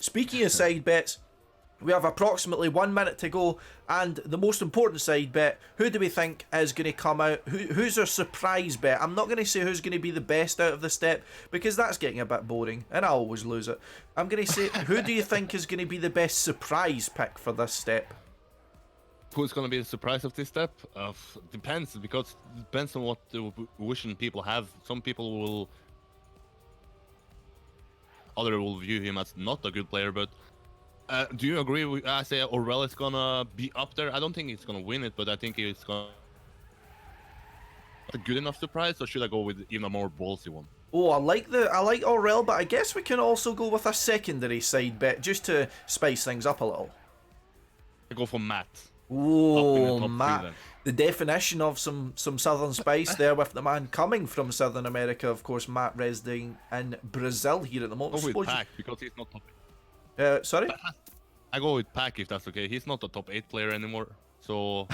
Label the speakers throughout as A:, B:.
A: speaking of side bets, we have approximately 1 minute to go, and the most important side bet, who do we think is going to come out? Who's our surprise bet? I'm not going to say who's going to be the best out of the step, because that's getting a bit boring, and I always lose it. I'm going to say, who do you think is going to be the best surprise pick for this step?
B: Who's going to be the surprise of this step? Depends, because it depends on what the vision people have. Some people will... Others will view him as not a good player, but... do you agree with I say Oserv is gonna be up there? I don't think he's gonna win it, but I think it's gonna a good enough surprise, or should I go with even a more ballsy one?
A: Oh, I like Oserv, but I guess we can also go with a secondary side bet just to spice things up a little.
B: I go for Matt.
A: Oh, Matt. The definition of some Southern spice there with the man coming from Southern America, of course, Matt residing in Brazil here at the moment.
B: Go with Pac, because he's not top.
A: Sorry?
B: I go with Pac if that's okay. He's not a top 8 player anymore, so...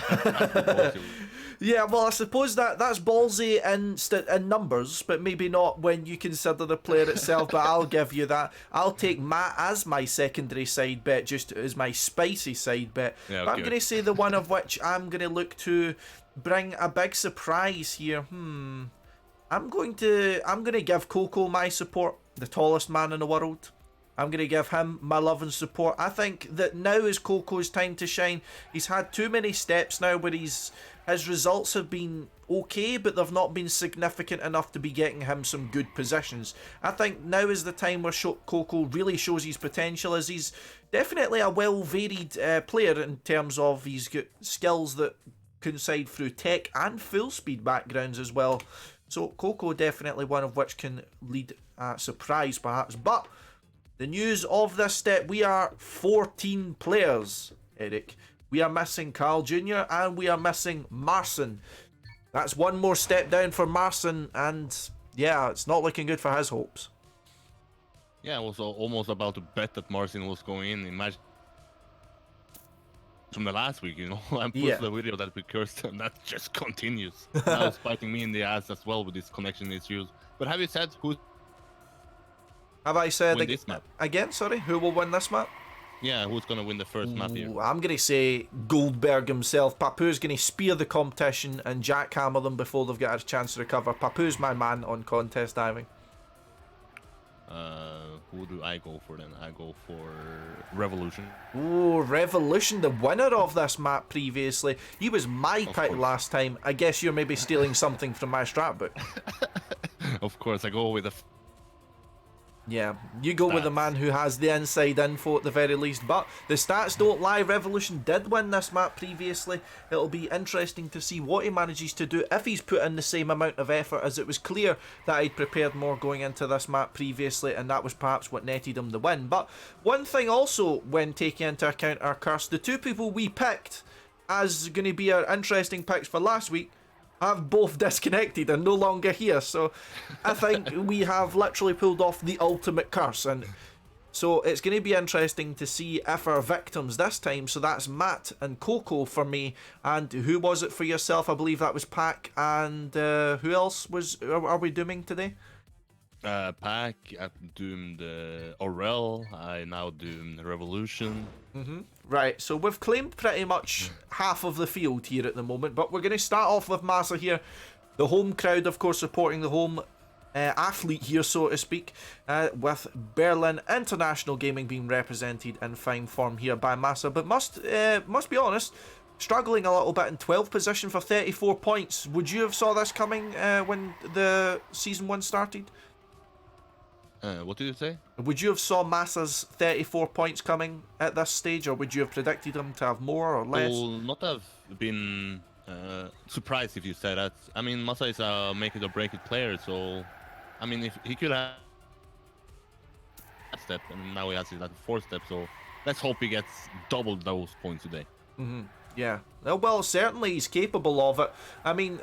A: Yeah, well, I suppose that's ballsy in numbers, but maybe not when you consider the player itself, but I'll give you that. I'll take Matt as my secondary side bet, just as my spicy side bet.
B: Yeah,
A: but I'm going to say the one of which I'm going to look to bring a big surprise here. I'm going to give Cocow my support, the tallest man in the world. I'm going to give him my love and support. I think that now is Cocow's time to shine. He's had too many steps now where his results have been okay, but they've not been significant enough to be getting him some good positions. I think now is the time where Cocow really shows his potential, as he's definitely a well-varied player in terms of he's got skills that coincide through tech and full-speed backgrounds as well. So Cocow definitely one of which can lead a surprise perhaps, but... The news of this step, we are 14 players, Eirik. We are missing CarlJr and we are missing MarciN. That's one more step down for MarciN, and yeah, it's not looking good for his hopes.
B: Yeah, I was almost about to bet that MarciN was going in. Imagine from the last week, I put the video that we cursed, and that just continues. Now it's biting me in the ass as well with these connection issues. But have you said who?
A: Have I said
B: this map?
A: Again? Sorry, who will win this map?
B: Yeah, who's going to win the first map here?
A: I'm going to say Goldberg himself. Papou's going to spear the competition and jackhammer them before they've got a chance to recover. Papou's my man on contest diving.
B: Who do I go for then? I go for Revolution.
A: Oh, Revolution, the winner of this map previously. He was my pick last time. I guess you're maybe stealing something from my strat book.
B: Of course, I go with the...
A: Yeah, you go with the man who has the inside info at the very least, but the stats don't lie. Revolution did win this map previously. It'll be interesting to see what he manages to do if he's put in the same amount of effort, as it was clear that he'd prepared more going into this map previously, and that was perhaps what netted him the win. But one thing also, when taking into account our curse, the two people we picked as going to be our interesting picks for last week have both disconnected and no longer here, so I think we have literally pulled off the ultimate curse, and so it's going to be interesting to see if our victims this time, so that's Matt and Cocow for me, and who was it for yourself? I believe that was Pac, and who else are we dooming today?
B: Pac, I doomed Oserv, I now doomed Revolution.
A: Right, so we've claimed pretty much half of the field here at the moment, but we're going to start off with Massa here. The home crowd, of course, supporting the home athlete here, so to speak, with Berlin International Gaming being represented in fine form here by Massa, but must be honest, struggling a little bit in 12th position for 34 points. Would you have saw this coming when the Season 1 started?
B: What did you say?
A: Would you have saw Massa's 34 points coming at this stage, or would you have predicted him to have more or less?
B: I will not have been surprised if you said that. I mean, Massa is a make it or break it player, so I mean, if he could have that step, and now he has it at the 4th step, so let's hope he gets double those points today.
A: Yeah, well, certainly he's capable of it. I mean,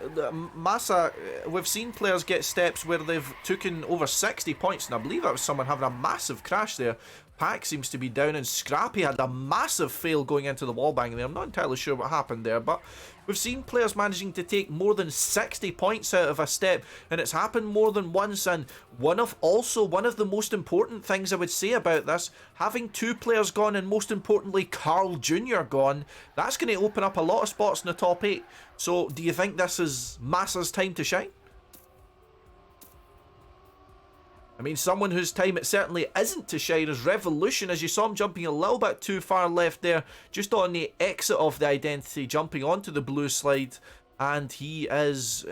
A: Massa, we've seen players get steps where they've taken over 60 points, and I believe that was someone having a massive crash there. Pack seems to be down, and Scrappy had a massive fail going into the wall bang there. I'm not entirely sure what happened there, but we've seen players managing to take more than 60 points out of a step, and it's happened more than once. And one of the most important things I would say about this, having 2 players gone, and most importantly CarlJr gone, that's going to open up a lot of spots in the top 8. So do you think this is Massa's time to shine? I mean, someone whose time it certainly isn't to shine is Revolution, as you saw him jumping a little bit too far left there, just on the exit of the identity, jumping onto the blue slide, and he is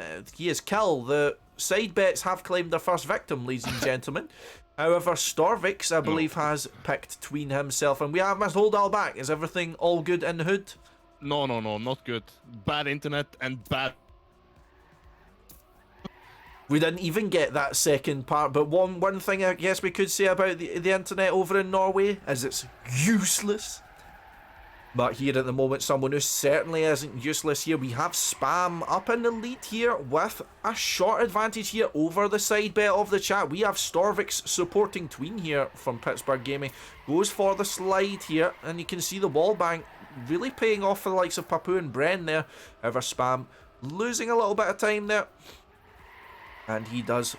A: killed. The side bets have claimed their first victim, ladies and gentlemen. However, Storvix, I believe, has picked Tween himself, and we have Mr. Holdal back. Is everything all good in the hood?
B: No, not good. Bad internet and bad.
A: We didn't even get that second part, but one thing I guess we could say about the internet over in Norway is it's useless. But here at the moment, someone who certainly isn't useless here, we have Spam up in the lead here with a short advantage here over the side bet of the chat. We have Storvix supporting Tween here from Pittsburgh Gaming. Goes for the slide here, and you can see the wall bang really paying off for the likes of Papou and Bren there. However, Spam losing a little bit of time there. And he does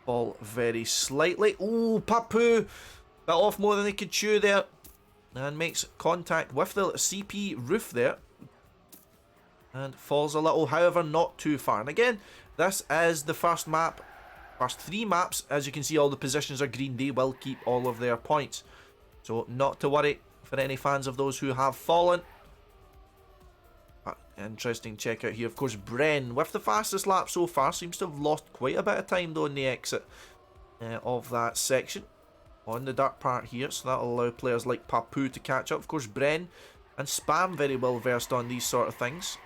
A: fall very slightly. Oh, Papou bit off more than he could chew there. And makes contact with the CP roof there. And falls a little, however, not too far. And again, this is the first map. First 3 maps. As you can see, all the positions are green. They will keep all of their points. So not to worry for any fans of those who have fallen. Interesting check out here. Of course, Bren with the fastest lap so far. Seems to have lost quite a bit of time though in the exit of that section. On the dirt part here. So that'll allow players like Papou to catch up. Of course, Bren and Spam very well versed on these sort of things.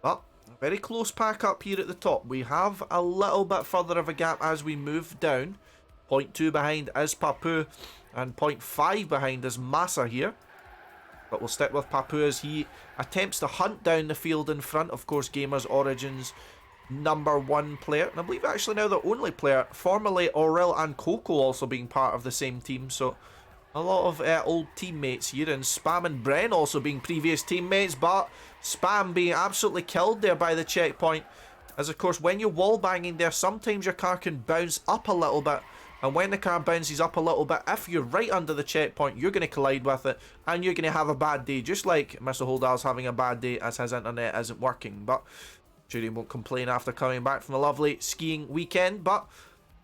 A: But a very close pack up here at the top. We have a little bit further of a gap as we move down. 0.2 behind is Papou. And 0.5 behind is Massa here. But we'll stick with Papou as he attempts to hunt down the field in front. Of course, GamersOrigin's #1 player. And I believe actually now the only player. Formerly Aurel and Cocow also being part of the same team. So a lot of old teammates here. And Spam and Bren also being previous teammates. But Spam being absolutely killed there by the checkpoint. As of course, when you're wall banging there, sometimes your car can bounce up a little bit. And when the car bounces up a little bit, if you're right under the checkpoint, you're going to collide with it. And you're going to have a bad day. Just like Mr. Holdal's having a bad day as his internet isn't working. But I'm sure he won't complain after coming back from a lovely skiing weekend. But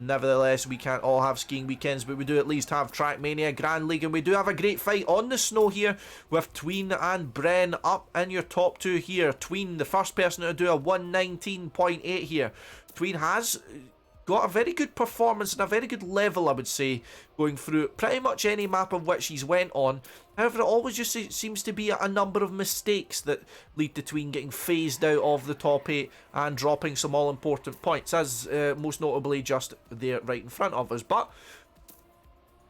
A: nevertheless, we can't all have skiing weekends. But we do at least have Trackmania Grand League. And we do have a great fight on the snow here. With Tween and Bren up in your top 2 here. Tween, the first person to do a 119.8 here. Tween has got a very good performance and a very good level, I would say, going through pretty much any map of which he's went on. However, it always just seems to be a number of mistakes that lead to Tween getting phased out of the top 8 and dropping some all-important points, as most notably just there right in front of us. But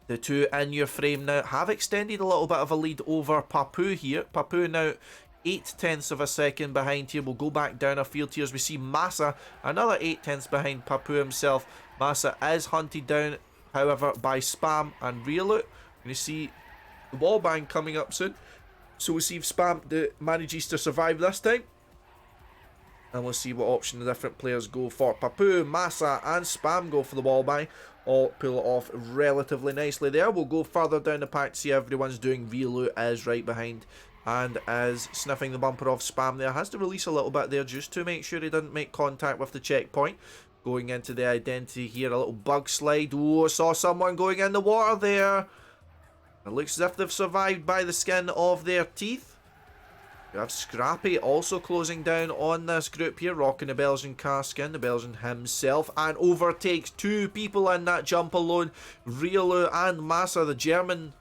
A: the 2 in your frame now have extended a little bit of a lead over Papou here. Papou now 0.8 of a second behind here. We'll go back down a field here as we see Massa another 0.8 behind Papou himself. Massa is hunted down, however, by Spam and Realoot. You see the wall bang coming up soon, so we'll see if Spam manages to survive this time, and we'll see what option the different players go for. Papou, Massa and Spam go for the wall bang. All pull it off relatively nicely there. We'll go further down the pack to see everyone's doing. Realoot is right behind and is sniffing the bumper of Spam there. Has to release a little bit there just to make sure he didn't make contact with the checkpoint. Going into the identity here, a little bug slide. Oh, saw someone going in the water there. It looks as if they've survived by the skin of their teeth. We have Scrappy also closing down on this group here, rocking the Belgian car skin, the Belgian himself, and overtakes 2 people in that jump alone. Realoot and Massa, the German,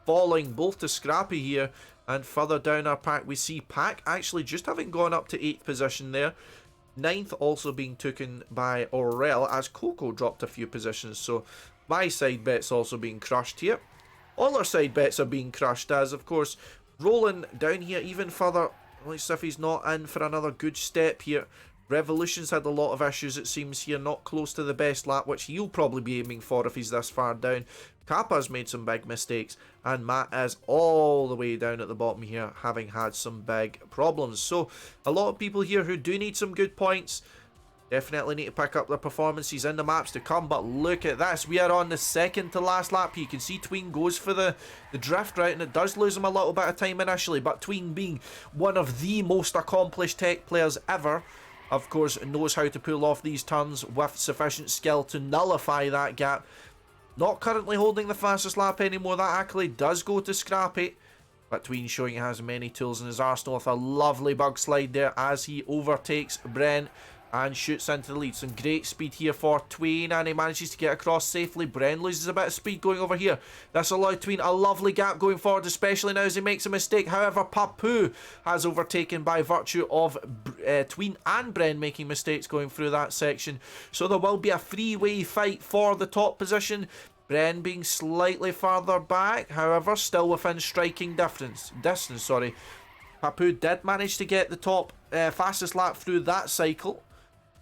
A: falling both to Scrappy here. And further down our pack, we see Pack actually just having gone up to 8th position there. 9th also being taken by Aurel as Cocow dropped a few positions. So my side bet's also being crushed here. All our side bets are being crushed as, of course, Rollin down here even further. Looks as if he's not in for another good step here. Revolution's had a lot of issues, it seems, here. Not close to the best lap, which he'll probably be aiming for if he's this far down. Kappa's made some big mistakes, and Matt is all the way down at the bottom here, having had some big problems. So, a lot of people here who do need some good points. Definitely need to pick up their performances in the maps to come, but look at this. We are on the second to last lap. You can see Tween goes for the drift route, and it does lose him a little bit of time initially, but Tween, being one of the most accomplished tech players ever, of course, knows how to pull off these turns with sufficient skill to nullify that gap. Not currently holding the fastest lap anymore. That accolade does go to Scottie, but Tween showing he has many tools in his arsenal with a lovely bug slide there as he overtakes Bren and shoots into the lead. Some great speed here for Tween, and he manages to get across safely. Bren loses a bit of speed going over here. This allowed Tween a lovely gap going forward, especially now as he makes a mistake. However, Papou has overtaken by virtue of Tween and Bren making mistakes going through that section. So there will be a three-way fight for the top position. Bren being slightly further back, however, still within striking distance. Papou did manage to get the top fastest lap through that cycle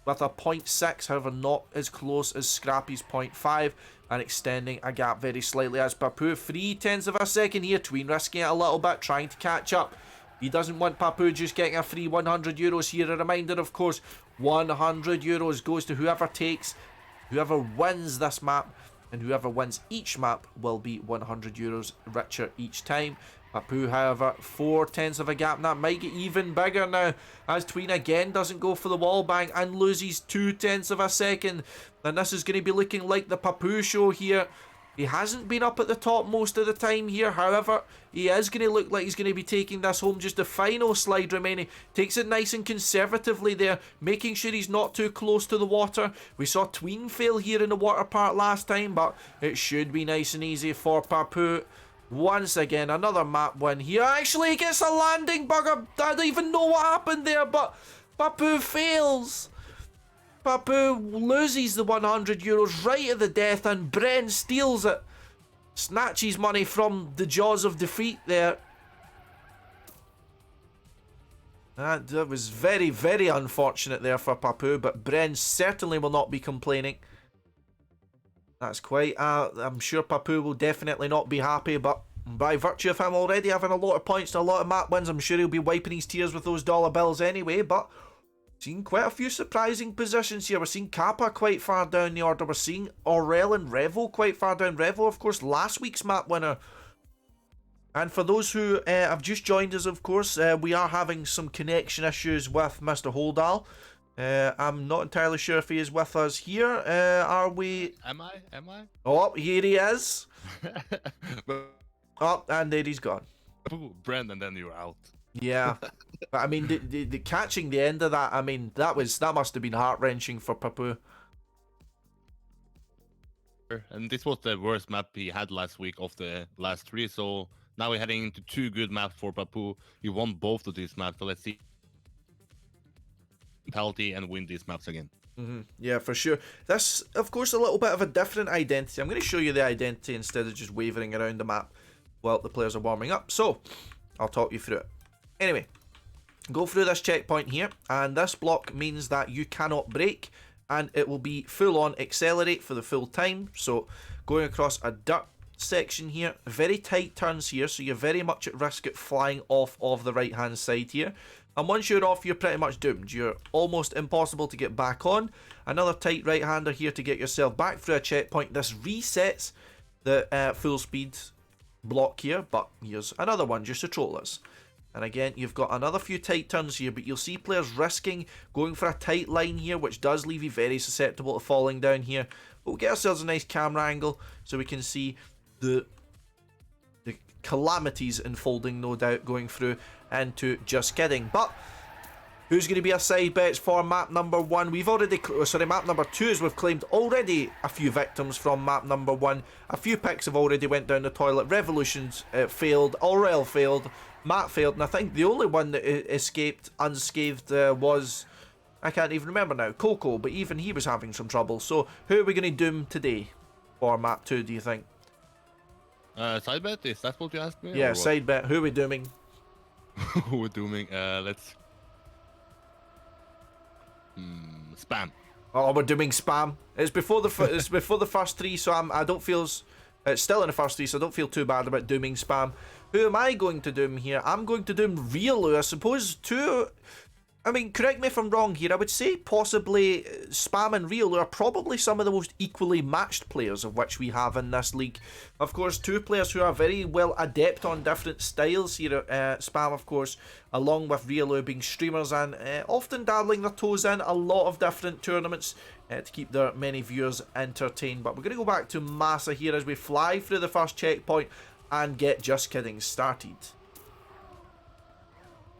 A: with a 0.6, however not as close as Scrappy's 0.5, and extending a gap very slightly as Papou 0.3 of a second here. Tween risking it a little bit, trying to catch up. He doesn't want Papou just getting a free €100 here. A reminder, of course, €100 goes to whoever wins this map, and whoever wins each map will be €100 richer each time. Papou, however, 0.4 of a gap, and that might get even bigger now as Tween again doesn't go for the wall bang and loses 0.2 of a second. And this is going to be looking like the Papou show here. He hasn't been up at the top most of the time here, however, he is going to look like he's going to be taking this home. Just the final slide remaining. Takes it nice and conservatively there, making sure he's not too close to the water. We saw Tween fail here in the water part last time, but it should be nice and easy for Papou. Once again, another map win here. Actually, he gets a landing bug. I don't even know what happened there, but Papou fails. Papou loses the €100 right at the death, and Bren steals it. Snatches money from the jaws of defeat there. That was very, very unfortunate there for Papou, but Bren certainly will not be complaining. That's quite, I'm sure Papou will definitely not be happy, but by virtue of him already having a lot of points and a lot of map wins, I'm sure he'll be wiping his tears with those dollar bills anyway. But seeing quite a few surprising positions here. We're seeing Kappa quite far down the order. We're seeing Aurel and Revo quite far down. Revo, of course, last week's map winner. And for those who have just joined us, of course, we are having some connection issues with Mr. Holdal. I'm not entirely sure if he is with us here. Are we?
B: Am I?
A: Oh, here he is. Oh, and there he's gone.
B: Bren, and then you're out.
A: Yeah. But I mean, the catching the end of that, I mean, that must have been heart-wrenching for Papou.
B: And this was the worst map he had last week of the last three, so now we're heading into two good maps for Papou. He won both of these maps, so let's see penalty and win these maps again.
A: Yeah, for sure. This, of course, a little bit of a different identity. I'm going to show you the identity instead of just wavering around the map while the players are warming up. So, I'll talk you through it. Anyway, go through this checkpoint here, and this block means that you cannot brake, and it will be full on accelerate for the full time. So, going across a dirt section here, very tight turns here, so you're very much at risk at flying off of the right hand side here. And once you're off, you're pretty much doomed. You're almost impossible to get back on. Another tight right-hander here to get yourself back through a checkpoint. This resets the full speed block here, but here's another one just to troll us. And again, you've got another few tight turns here, but you'll see players risking going for a tight line here, which does leave you very susceptible to falling down here. But we'll get ourselves a nice camera angle so we can see the calamities unfolding, no doubt, going through into Just Kidding. But who's going to be our side bets for map number 1? We've already, map number 2, as we've claimed already a few victims from map number 1. A few picks have already went down the toilet. Revolutions failed, Aurel failed, Matt failed, and I think the only one that escaped unscathed was, I can't even remember now, Cocow, but even he was having some trouble. So who are we going to doom today for map 2, do you think?
B: Side bet? Is that what you asked me?
A: Yeah, side bet. Who are we dooming?
B: We're dooming. Let's. Spam.
A: Oh, we're doing spam. It's before the it's before the first three, so I don't feel it's still in the first three, so I don't feel too bad about dooming spam. Who am I going to doom here? I'm going to doom Riolu. I suppose I mean, correct me if I'm wrong here. I would say possibly Spam and Riolu are probably some of the most equally matched players of which we have in this league. Of course, two players who are very well adept on different styles here. Spam, of course, along with Riolu being streamers and often dabbling their toes in a lot of different tournaments to keep their many viewers entertained. But we're going to go back to Massa here as we fly through the first checkpoint and get Just Kidding started.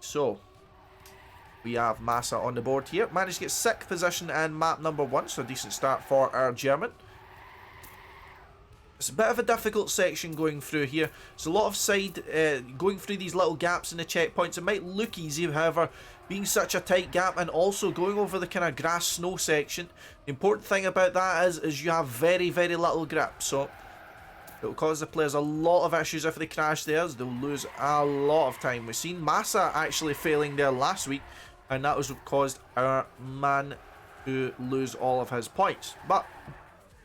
A: So we have Massa on the board here. Managed to get 6th position in map number 1, so a decent start for our German. It's a bit of a difficult section going through here. It's a lot of side, going through these little gaps in the checkpoints. It might look easy, however, being such a tight gap and also going over the kind of grass snow section. The important thing about that is you have very, very little grip, so it will cause the players a lot of issues if they crash there. They'll lose a lot of time. We've seen Massa actually failing there last week, and that was what caused our man to lose all of his points. But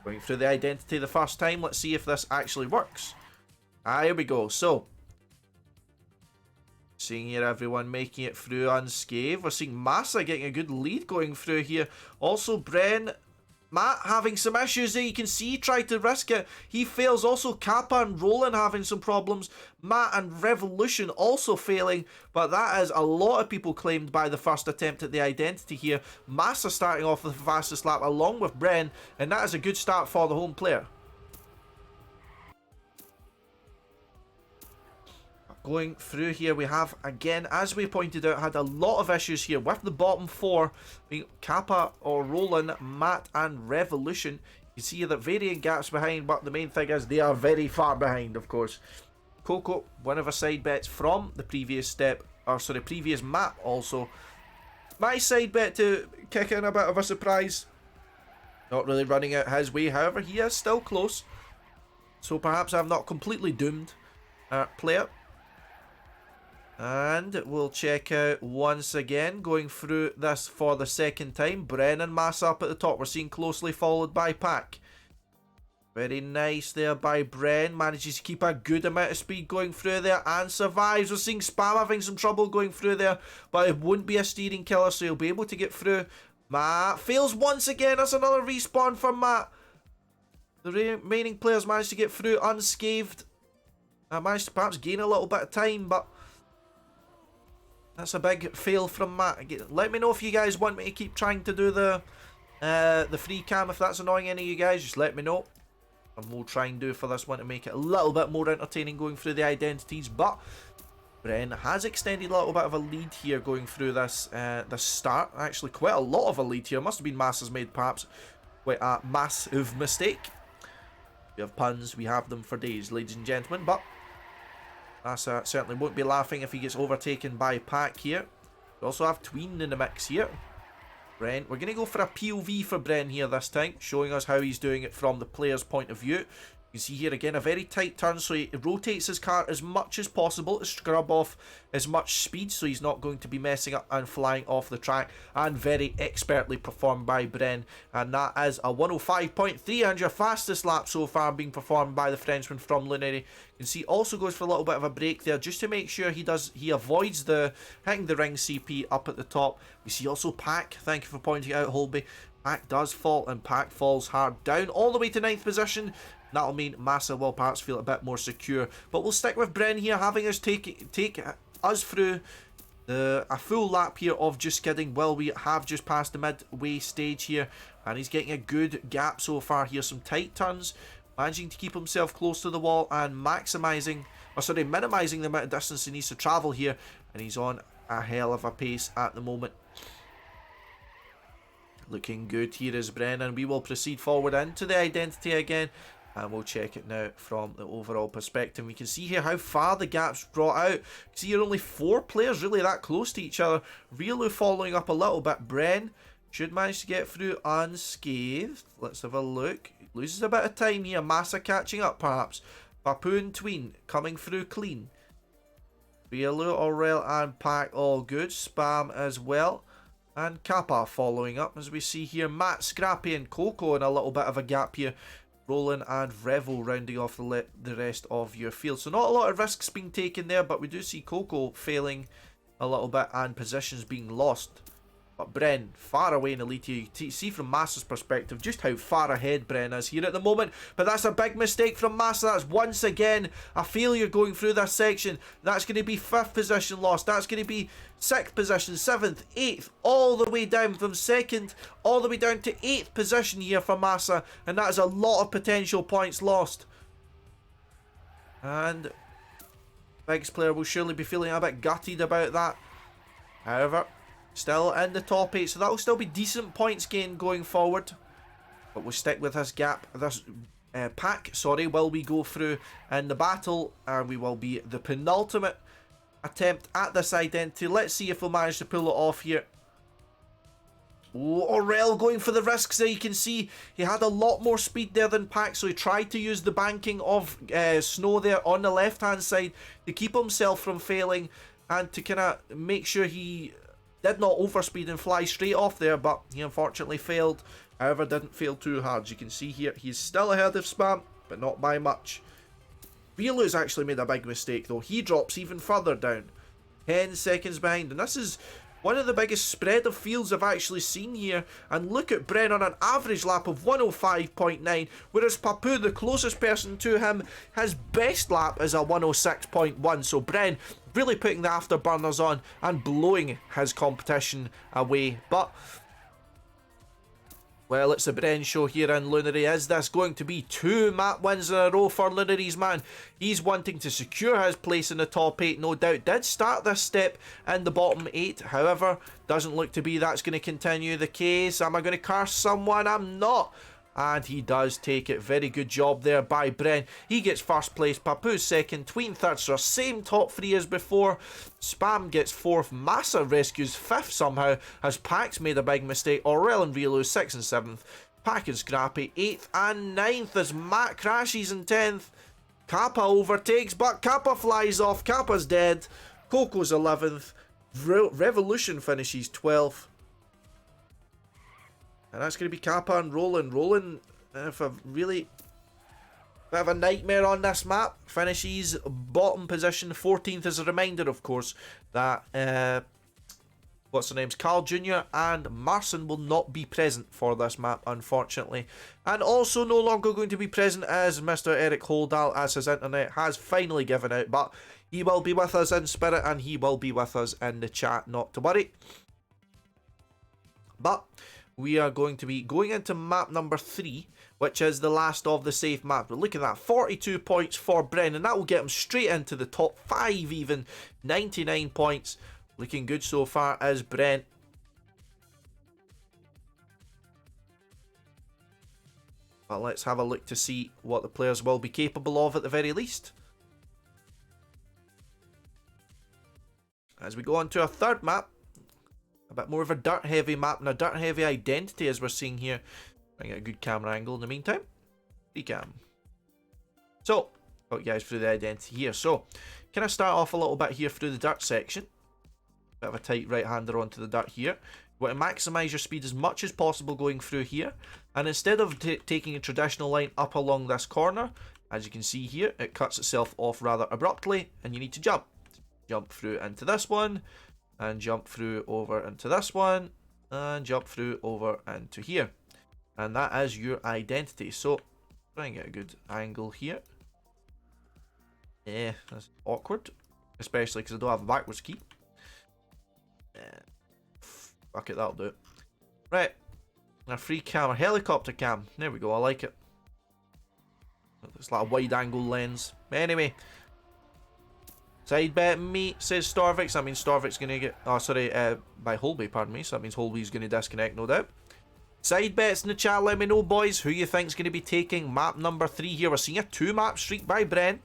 A: going through the identity the first time, let's see if this actually works. Here we go. So, seeing here everyone making it through unscathed. We're seeing Massa getting a good lead going through here. Also, Bren, Matt having some issues there. You can see he tried to risk it. He fails. Also, Kappa and Rollin having some problems. Matt and Revolution also failing. But that is a lot of people claimed by the first attempt at the identity here. Massa starting off with the fastest lap along with Bren. And that is a good start for the home player. Going through here, we have, again, as we pointed out, had a lot of issues here with the bottom 4, being Kappa or Rollin, Matt and Revolution. You can see that varying gaps behind, but the main thing is they are very far behind, of course. Cocow, one of our side bets from the previous step, or sorry, previous map also. My side bet to kick in a bit of a surprise. Not really running out his way, however, he is still close. So perhaps I'm not completely doomed player. And we'll check out once again, going through this for the second time. Bren and Massa up at the top. We're seeing closely followed by Pack. Very nice there by Bren. Manages to keep a good amount of speed going through there and survives. We're seeing Spam having some trouble going through there, but it won't be a steering killer, so he'll be able to get through. Matt fails once again. That's another respawn for Matt. The remaining players managed to get through unscathed. Managed to perhaps gain a little bit of time, but that's a big fail from Matt. Let me know if you guys want me to keep trying to do the free cam. If that's annoying any of you guys, just let me know. And we'll try and do for this one to make it a little bit more entertaining going through the identities. But Bren has extended a little bit of a lead here going through this start. Actually, quite a lot of a lead here. Must have been Massa's made perhaps quite a massive mistake. We have puns, we have them for days, ladies and gentlemen. But Massa certainly won't be laughing if he gets overtaken by Pack here. We also have Tween in the mix here. Bren, we're going to go for a POV for Bren here this time, showing us how he's doing it from the player's point of view. You can see here again a very tight turn, so he rotates his car as much as possible to scrub off as much speed, so he's not going to be messing up and flying off the track. And very expertly performed by Bren, and that is a 105.3, and your fastest lap so far being performed by the Frenchman from Lunary. You can see also goes for a little bit of a break there just to make sure he avoids the hitting the ring CP up at the top. We see also Pack, thank you for pointing out, Holby. Pack does fall, and Pack falls hard down all the way to 9th position. That'll mean Massa will perhaps feel a bit more secure. But we'll stick with Bren here, having us take us through a full lap here of Just Kidding. Well, we have just passed the midway stage here, and he's getting a good gap so far here. Some tight turns, managing to keep himself close to the wall and minimizing the amount of distance he needs to travel here. And he's on a hell of a pace at the moment. Looking good here is Bren, and we will proceed forward into the identity again. And we'll check it now from the overall perspective. We can see here how far the gap's brought out. You can see here only 4 players really that close to each other. Riolu following up a little bit. Bren should manage to get through unscathed. Let's have a look. Loses a bit of time here. Massa catching up perhaps. Papou and Tween coming through clean. Riolu, Aurel and Pack all good. Spam as well. And Kappa following up, as we see here. Matt, Scrappy and Cocow in a little bit of a gap here. Rollin and Revel rounding off the rest of your field. So not a lot of risks being taken there, but we do see Cocow failing a little bit and positions being lost. But Bren, far away in the lead here. You see from Massa's perspective just how far ahead Bren is here at the moment. But that's a big mistake from Massa. That's once again a failure going through this section. That's going to be 5th position lost. That's going to be 6th position, 7th, 8th, all the way down from 2nd, all the way down to 8th position here for Massa. And that is a lot of potential points lost. And Big's player will surely be feeling a bit gutted about that. However, still in the top 8, so that will still be decent points gained going forward. But we'll stick with this gap, this pack, sorry, while we go through in the battle. And we will be the penultimate attempt at this identity. Let's see if we'll manage to pull it off here. Orel going for the risks there. You can see he had a lot more speed there than Pack, so he tried to use the banking of snow there on the left hand side to keep himself from failing and to kind of make sure he did not overspeed and fly straight off there, but he unfortunately failed. However, didn't fail too hard. As you can see here, he's still ahead of Spam, but not by much. Veloce's actually made a big mistake though. He drops even further down. 10 seconds behind, and this is one of the biggest spread of fields I've actually seen here. And look at Bren on an average lap of 105.9, whereas Papou, the closest person to him, his best lap is a 106.1. So Bren really putting the afterburners on and blowing his competition away. But, well, it's the Bren show here in Lunary. Is this going to be 2 map wins in a row for Lunary's man? He's wanting to secure his place in the top 8, no doubt. Did start this step in the bottom 8. However, doesn't look to be that's going to continue the case. Am I going to curse someone? I'm not. And he does take it. Very good job there by Bren. He gets first place. Papou second. Tween third. So same top 3 as before. Spam gets 4th. Massa rescues 5th somehow, as Pack's made a big mistake. Orel and Velo 6th and 7th. Pack and Scrappy 8th and 9th, as Matt crashes in 10th. Kappa overtakes, but Kappa flies off. Kappa's dead. Cocow's 11th. Revolution finishes 12th. And that's going to be Kappa and Rollin. Rollin, if a really bit of a nightmare on this map, finishes bottom position, 14th. As a reminder, of course, that what's the names, CarlJr and MarciN will not be present for this map, unfortunately. And also no longer going to be present as Mr. Eirik Holdal, as his internet has finally given out. But he will be with us in spirit, and he will be with us in the chat, not to worry. But we are going to be going into map number 3, which is the last of the safe maps. But look at that, 42 points for Bren, and that will get him straight into the top 5 even. 99 points. Looking good so far as Bren. But let's have a look to see what the players will be capable of at the very least. As we go on to our third map. A bit more of a dirt heavy map and a dirt heavy identity, as we're seeing here. Bring out a good camera angle in the meantime. Cam. So, got you guys through the identity here. So, can I start off a little bit here through the dirt section? Bit of a tight right hander onto the dirt here. You want to maximise your speed as much as possible going through here. And instead of taking a traditional line up along this corner, as you can see here, it cuts itself off rather abruptly, and you need to jump. Jump through into this one. And jump through over into this one, and jump through over into here. And that is your identity. So, try and get a good angle here. Yeah, that's awkward. Especially because I don't have a backwards key. Fuck it, that'll do it. Right. A free cam, a helicopter cam. There we go, I like it. It's like a wide angle lens. Anyway. Side betting me, says Storvix. That means Storvix going to get... Oh, sorry, by Holby, pardon me. So that means Holby's going to disconnect, no doubt. Side bets in the chat, let me know, boys, who you think's going to be taking map number 3 here. We're seeing a 2-map streak by Bren.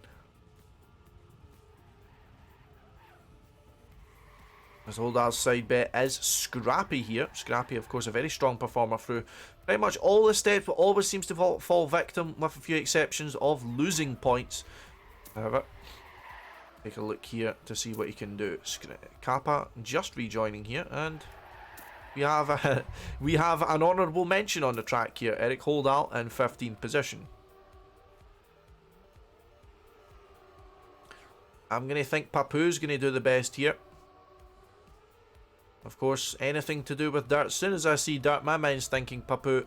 A: As Holdal's side bet is Scrappy here. Scrappy, of course, a very strong performer through pretty much all the steps, but always seems to fall victim, with a few exceptions, of losing points. However... Take a look here to see what he can do. Kappa just rejoining here, and we have we have an honourable mention on the track here. Eirik Holdal in 15th position. I'm going to think Papou's going to do the best here. Of course, anything to do with dirt. As soon as I see dirt, my mind's thinking Papou.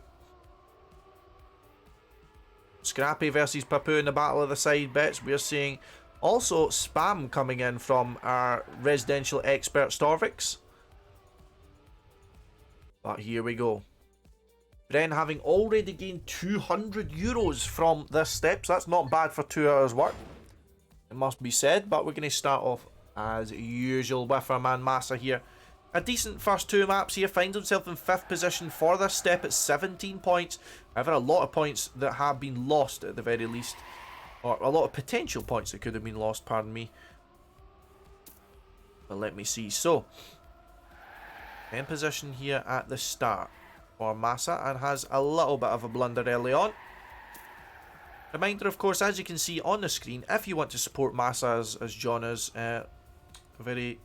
A: Scrappy versus Papou in the battle of the side bets. We're seeing also spam coming in from our residential expert Storvix. But here we go. Bren having already gained €200 from this step, so that's not bad for 2 hours work, it must be said. But we're going to start off as usual with our man Massa here. A decent first 2 maps here, finds himself in 5th position for this step at 17 points. However, a lot of points that have been lost at the very least, or a lot of potential points that could have been lost, pardon me. But let me see. So, in position here at the start for Massa, and has a little bit of a blunder early on. Reminder, of course, as you can see on the screen, if you want to support Massa, as John is very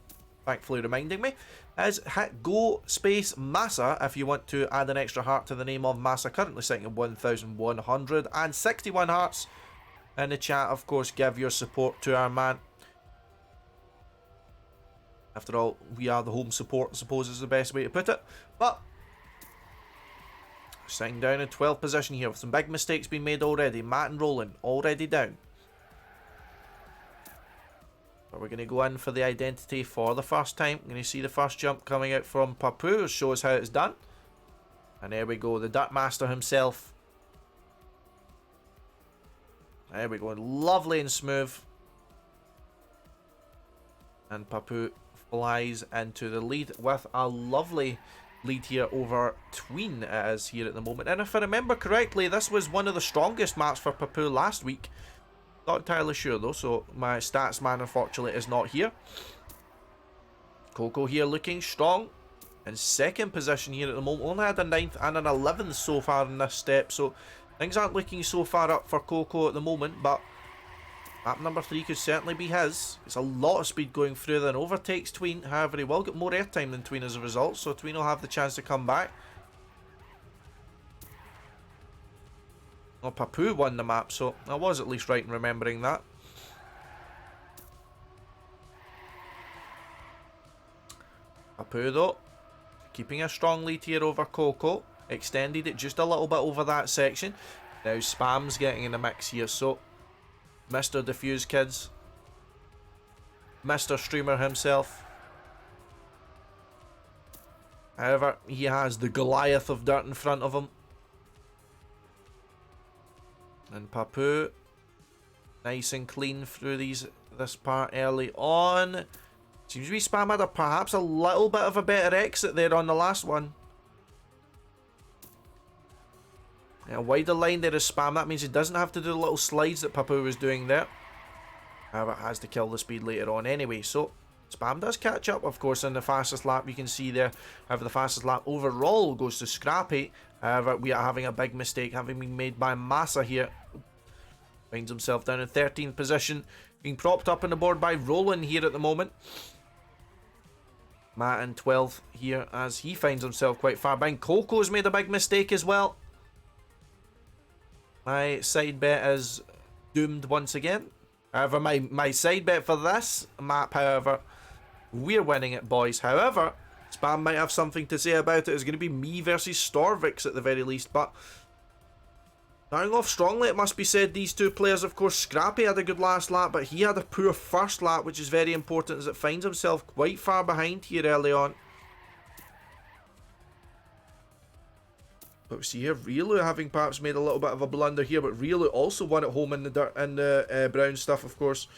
A: thankfully reminding me, is hit Go Space Massa if you want to add an extra heart to the name of Massa, currently sitting at 1,161 hearts. In the chat, of course, give your support to our man. After all, we are the home support, I suppose is the best way to put it. But sitting down in 12th position here with some big mistakes being made already. Matt and Rollin already down. But we're going to go in for the identity for the first time. We're going to see the first jump coming out from Papou. Shows how it's done. And there we go. The Dirt Master himself. There we go. Lovely and smooth. And Papou flies into the lead with a lovely lead here over Tween as here at the moment. And if I remember correctly, this was one of the strongest maps for Papou last week. Not entirely sure though, so my stats man unfortunately is not here. Cocow here looking strong. In 2nd position here at the moment. Only had a 9th and an 11th so far in this step, so things aren't looking so far up for Cocow at the moment, but map number 3 could certainly be his. It's a lot of speed going through, then overtakes Tween. However, he will get more airtime than Tween as a result, so Tween will have the chance to come back. Well, Papou won the map, so I was at least right in remembering that. Papou, though, keeping a strong lead here over Cocow. Extended it just a little bit over that section. Now Spam's getting in the mix here, so Mr. DefuseKids, Mr. Streamer himself. However, he has the Goliath of dirt in front of him. And Papou, nice and clean through this part early on. Seems to be Spam had perhaps a little bit of a better exit there on the last one. Yeah, wider line there is Spam. That means he doesn't have to do the little slides that Papou was doing there. However, it has to kill the speed later on anyway. So, Spam does catch up, of course, in the fastest lap. You can see there. However, the fastest lap overall goes to Scrappy. However, we are having a big mistake having been made by Massa here. Finds himself down in 13th position. Being propped up on the board by Rollin here at the moment. Matt in 12th here as he finds himself quite far behind. Cocow's made a big mistake as well. My side bet is doomed once again. However, my side bet for this map, however, we're winning it, boys. However, Spam might have something to say about it. It's going to be me versus Storvix at the very least, but starting off strongly, it must be said, these two players, of course, Scrappy had a good last lap, but he had a poor first lap, which is very important as it finds himself quite far behind here early on. But we see here, Relu having perhaps made a little bit of a blunder here, but Relu also won at home in the dirt and the brown stuff, of course.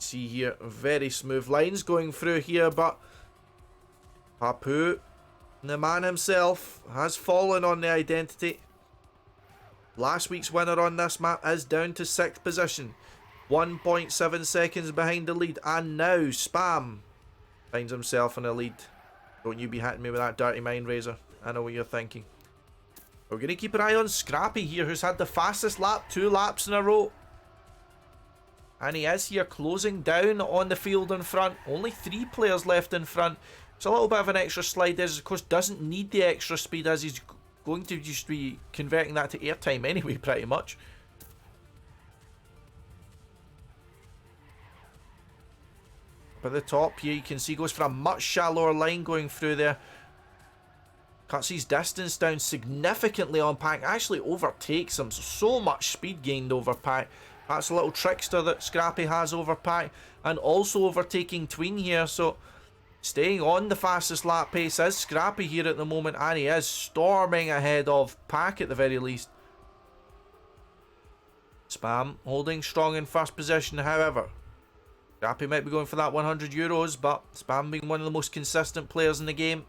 A: See here, very smooth lines going through here, but Papou, the man himself, has fallen on the identity. Last week's winner on this map is down to 6th position. 1.7 seconds behind the lead, and now Spam finds himself in a lead. Don't you be hitting me with that dirty mind razor. I know what you're thinking. We're going to keep an eye on Scrappy here, who's had the fastest lap 2 laps in a row. And he is here closing down on the field in front. Only 3 players left in front. It's a little bit of an extra slide. Of course, doesn't need the extra speed as he's going to just be converting that to airtime anyway, pretty much. Up at the top here, you can see goes for a much shallower line going through there. Cuts his distance down significantly on Pack. Actually overtakes him. So much speed gained over Pack. That's a little trickster that Scrappy has over Pack. And also overtaking Tween here. So staying on the fastest lap pace is Scrappy here at the moment. And he is storming ahead of Pack at the very least. Spam holding strong in first position, however. Scrappy might be going for that €100, but Spam being one of the most consistent players in the game.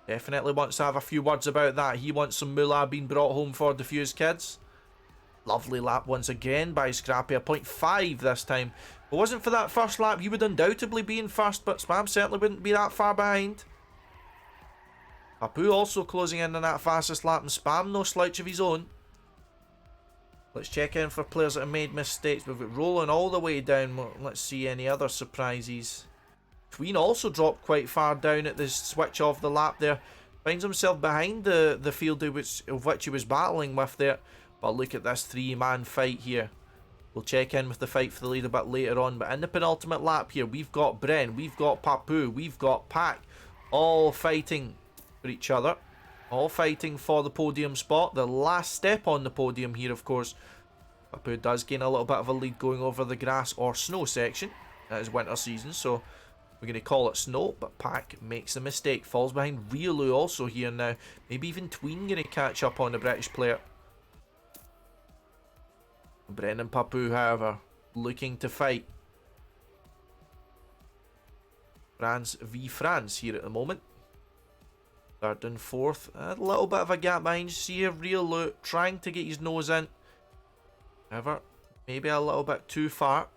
A: Definitely wants to have a few words about that. He wants some moolah being brought home for DefuseKids. Lovely lap once again by Scrappy. A 0.5 this time. If it wasn't for that first lap, he would undoubtedly be in first, but Spam certainly wouldn't be that far behind. Papou also closing in on that fastest lap, and Spam no slouch of his own. Let's check in for players that have made mistakes. We've got Rollin all the way down. Let's see any other surprises. Tween also dropped quite far down at the switch of the lap there. Finds himself behind the field of which he was battling with there. But look at this 3-man fight here. We'll check in with the fight for the lead a bit later on. But in the penultimate lap here, we've got Bren, we've got Papou, we've got Pack. All fighting for each other. All fighting for the podium spot. The last step on the podium here, of course. Papou does gain a little bit of a lead going over the grass or snow section. That is winter season, so we're going to call it snow. But Pack makes a mistake. Falls behind Riolu also here now. Maybe even Tween going to catch up on the British player. Bren and Papou, however, looking to fight. France v France here at the moment. Third and fourth. A little bit of a gap behind. See here, Riolu trying to get his nose in. However, maybe a little bit too far.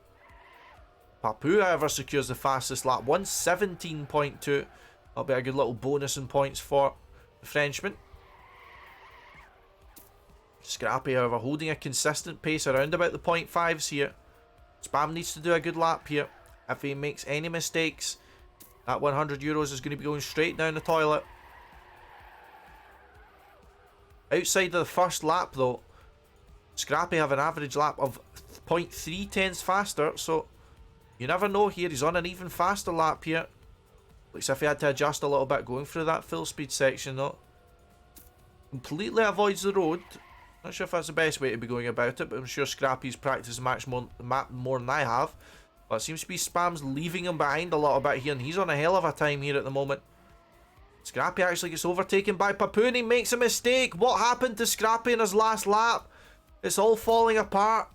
A: Papou, however, secures the fastest lap. 1:17.2. That'll be a good little bonus in points for the Frenchman. Scrappy, however, holding a consistent pace around about the 0.5s here. Spam needs to do a good lap here. If he makes any mistakes, that €100 is going to be going straight down the toilet. Outside of the first lap, though, Scrappy have an average lap of 0.3 tenths faster, so you never know here. He's on an even faster lap here. Looks as if he had to adjust a little bit going through that full speed section, though. Completely avoids the road. Not sure if that's the best way to be going about it, but I'm sure Scrappy's practiced the map more than I have. But it seems to be Spam's leaving him behind a little bit here, and he's on a hell of a time here at the moment. Scrappy actually gets overtaken by Papou and he makes a mistake. What happened to Scrappy in his last lap? It's all falling apart.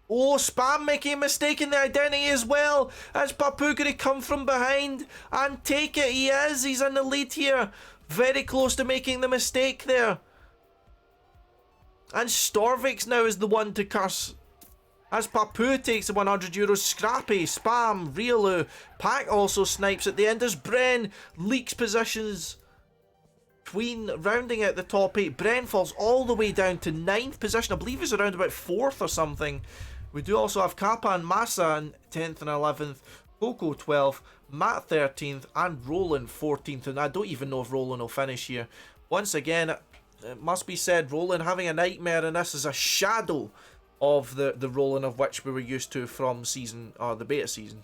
A: Oh, Spam making a mistake in the identity as well. Is Papou going to come from behind and take it? He is. He's in the lead here. Very close to making the mistake there. And Storvik's now is the one to curse. As Papou takes the €100, Scrappy, Spam, Riolu, Pack also snipes at the end as Bren leaks positions. Tween rounding out the top 8. Bren falls all the way down to 9th position. I believe he's around about 4th or something. We do also have Kappa and Massa in 10th and 11th. Cocow 12th, Matt 13th, and Rollin 14th. And I don't even know if Rollin will finish here. Once again, it must be said, Rollin having a nightmare, and this is a shadow of the Rollin of which we were used to from the beta season.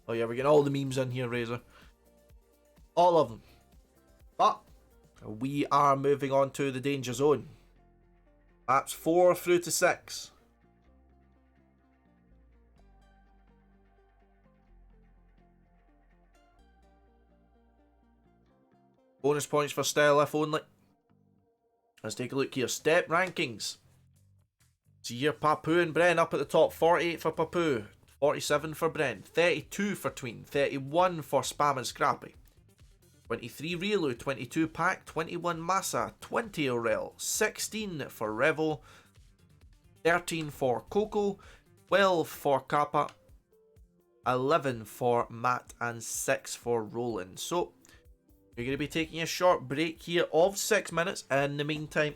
A: Oh yeah, we're getting all the memes in here, Razor. All of them. But we are moving on to the danger zone. Laps 4 through to 6. Bonus points for style if only. Let's take a look here. Step rankings. See here, Papou and Bren up at the top. 48 for Papou, 47 for Bren, 32 for Tween, 31 for Spam and Scrappy, 23 Riolu, 22 Pack, 21 Massa, 20 Aurel, 16 for Revo, 13 for Cocow, 12 for Kappa, 11 for Matt, and 6 for Rollin. So we're going to be taking a short break here of 6 minutes. In the meantime,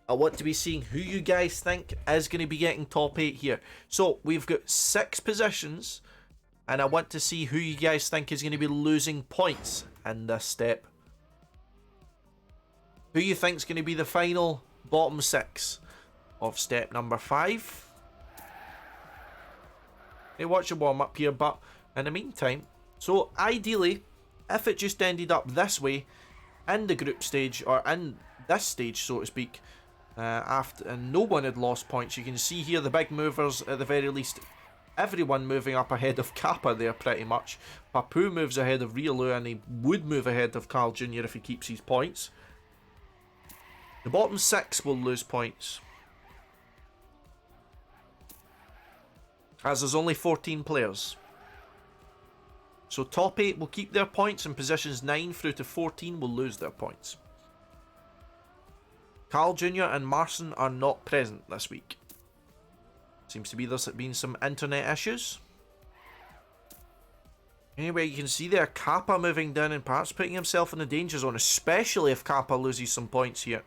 A: I want to be seeing who you guys think is going to be getting top 8 here. So we've got 6 positions, and I want to see who you guys think is going to be losing points in this step. Who you think is going to be the final bottom 6 of step number 5? Hey, watch your warm up here, but in the meantime, so ideally, if it just ended up this way in the group stage, or in this stage, so to speak, after and no one had lost points, you can see here the big movers at the very least. Everyone moving up ahead of Kappa there pretty much. Papou moves ahead of Riolu, and he would move ahead of CarlJr if he keeps his points. The bottom 6 will lose points, as there's only 14 players. So top 8 will keep their points, and positions 9 through to 14 will lose their points. CarlJr and MarciN are not present this week. Seems to be there's been some internet issues. Anyway, you can see there Kappa moving down and perhaps putting himself in the danger zone, especially if Kappa loses some points here.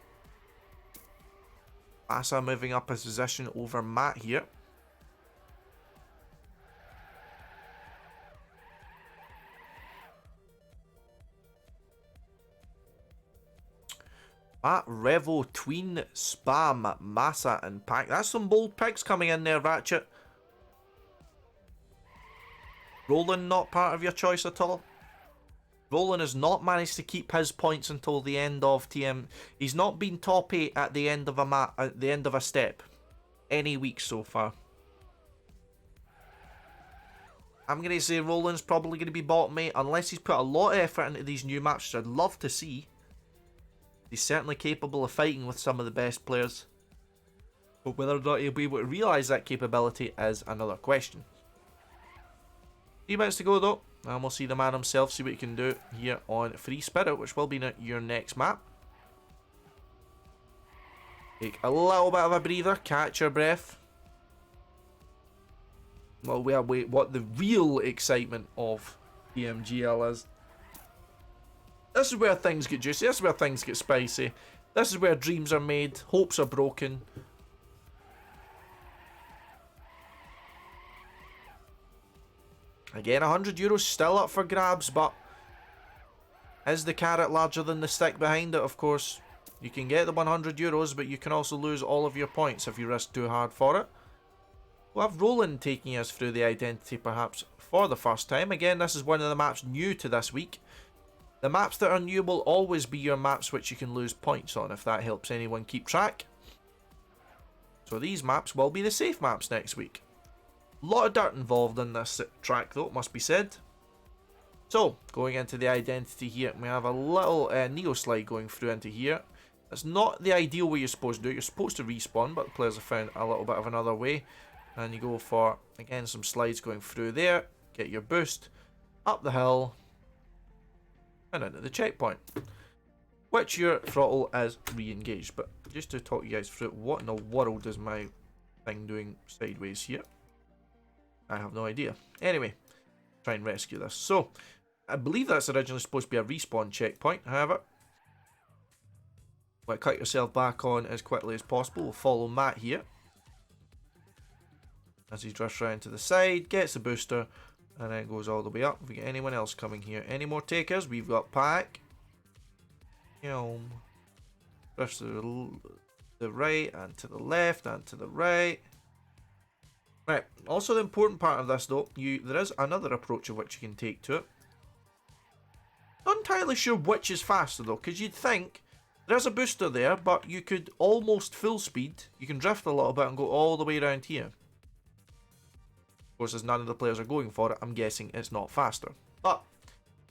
A: Massa moving up his position over Matt here. Matt, Revo, Tween, Spam, Massa and Pack. That's some bold picks coming in there, Ratchet. Rollin not part of your choice at all? Rollin has not managed to keep his points until the end of TM. He's not been top 8 at the end of a step any week so far. I'm going to say Rollin's probably going to be bottom 8 unless he's put a lot of effort into these new maps, which I'd love to see. He's certainly capable of fighting with some of the best players, but whether or not he'll be able to realise that capability is another question. 3 minutes to go though, and we'll see the man himself, see what he can do here on Free Spirit, which will be your next map. Take a little bit of a breather, catch your breath. Well, we await what the real excitement of TMGL is. This is where things get juicy, this is where things get spicy. This is where dreams are made, hopes are broken. Again, €100 still up for grabs, but is the carrot larger than the stick behind it? Of course, you can get the €100, but you can also lose all of your points if you risk too hard for it. We'll have Rollin taking us through the identity perhaps for the first time. Again, this is one of the maps new to this week. The maps that are new will always be your maps which you can lose points on, if that helps anyone keep track. So these maps will be the safe maps next week. A lot of dirt involved in this track though, it must be said. So, going into the identity here, we have a little Neo slide going through into here. It's not the ideal way you're supposed to do it. You're supposed to respawn, but the players have found a little bit of another way. And you go for, again, some slides going through there. Get your boost, up the hill, and into the checkpoint, which your throttle is re-engaged. But just to talk you guys through it, what in the world is my thing doing sideways here? I have no idea. Anyway, try and rescue this. So, I believe that's originally supposed to be a respawn checkpoint. However, cut yourself back on as quickly as possible. We'll follow Matt here as he drifts around to the side, gets the booster, and then goes all the way up. If we get anyone else coming here, any more takers? We've got Pack. Drifts to the right and to the left and to the right. Right. Also, the important part of this though, there is another approach of which you can take to it. Not entirely sure which is faster though, because you'd think there's a booster there, but you could almost full speed. You can drift a little bit and go all the way around here. Of course, as none of the players are going for it, I'm guessing it's not faster. But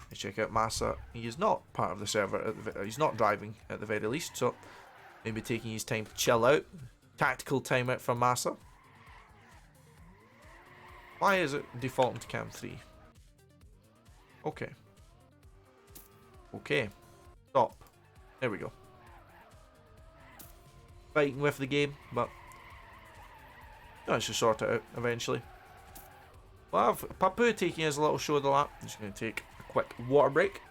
A: let's check out Massa. He is not part of the server. He's not driving at the very least, so maybe taking his time to chill out. Tactical timeout for Massa. Why is it defaulting to cam 3? Okay. Okay. Stop. There we go. Fighting with the game, but I should sort it out eventually. We'll have Papou taking his little shoulder lap. I'm just going to take a quick water break.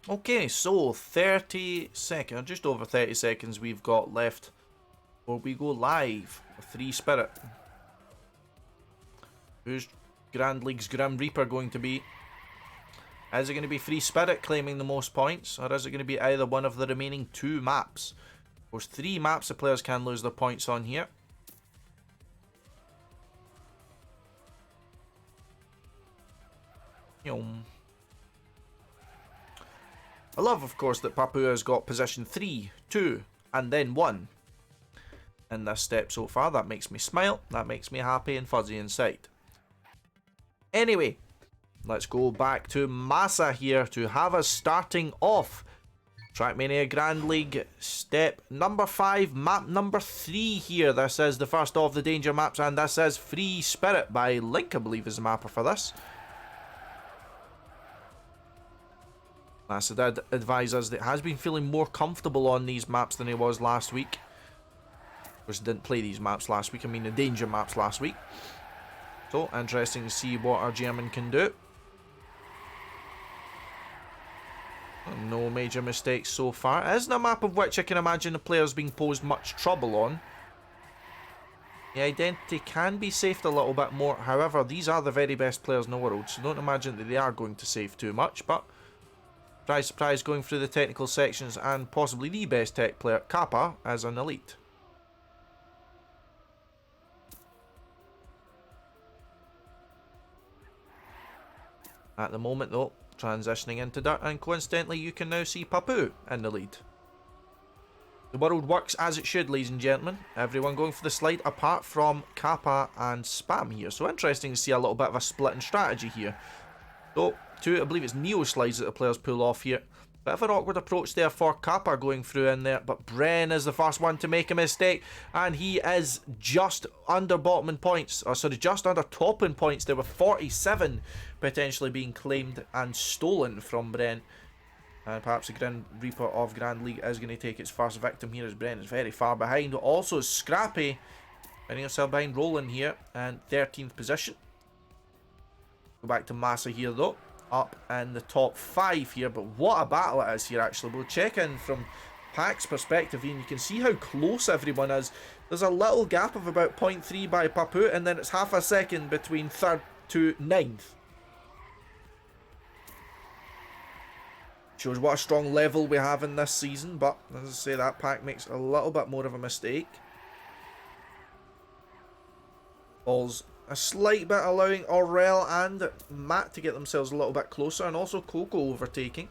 A: Okay, so 30 seconds, just over 30 seconds we've got left before we go live. Free Spirit. Who's Grand League's Grim Reaper going to be? Is it going to be Free Spirit claiming the most points, or is it going to be either one of the remaining 2 maps? There's 3 maps the players can lose their points on here. I love, of course, that Papou has got position 3, 2, and then 1 in this step so far. That makes me smile. That makes me happy and fuzzy inside. Anyway, let's go back to Massa here to have us starting off Trackmania Grand League step number 5, map number 3 here. This is the first of the danger maps, and this is Free Spirit by Link, I believe, is the mapper for this. Massa did advise us that he has been feeling more comfortable on these maps than he was last week. Of course, he didn't play these maps last week, I mean the danger maps last week. So, interesting to see what our German can do. No major mistakes so far. It isn't a map of which I can imagine the players being posed much trouble on. The identity can be saved a little bit more. However, these are the very best players in the world, so don't imagine that they are going to save too much. But, surprise, surprise, going through the technical sections and possibly the best tech player, Kappa, as an elite. At the moment, though, transitioning into dirt, and coincidentally, you can now see Papou in the lead. The world works as it should, ladies and gentlemen. Everyone going for the slide, apart from Kappa and Spam here. So interesting to see a little bit of a split in strategy here. So, I believe it's Neo slides that the players pull off here. Bit of an awkward approach there for Kappa going through in there, but Bren is the first one to make a mistake, and he is just under bottom in points, or sorry, just under top in points. There were 47 potentially being claimed and stolen from Bren, and perhaps the Grim Reaper of Grand League is going to take its first victim here, as Bren is very far behind. Also, Scottie finding himself behind Rollin here, and 13th position. Go back to Massa here though. Up in the top 5 here, but what a battle it is here actually. We'll check in from Pac's perspective here, and you can see how close everyone is. There's a little gap of about 0.3 by Papou, and then it's half a second between 3rd to 9th. Shows what a strong level we have in this season, but as I say, that Pac makes a little bit more of a mistake. Falls a slight bit, allowing Aurel and Matt to get themselves a little bit closer, and also Cocow overtaking.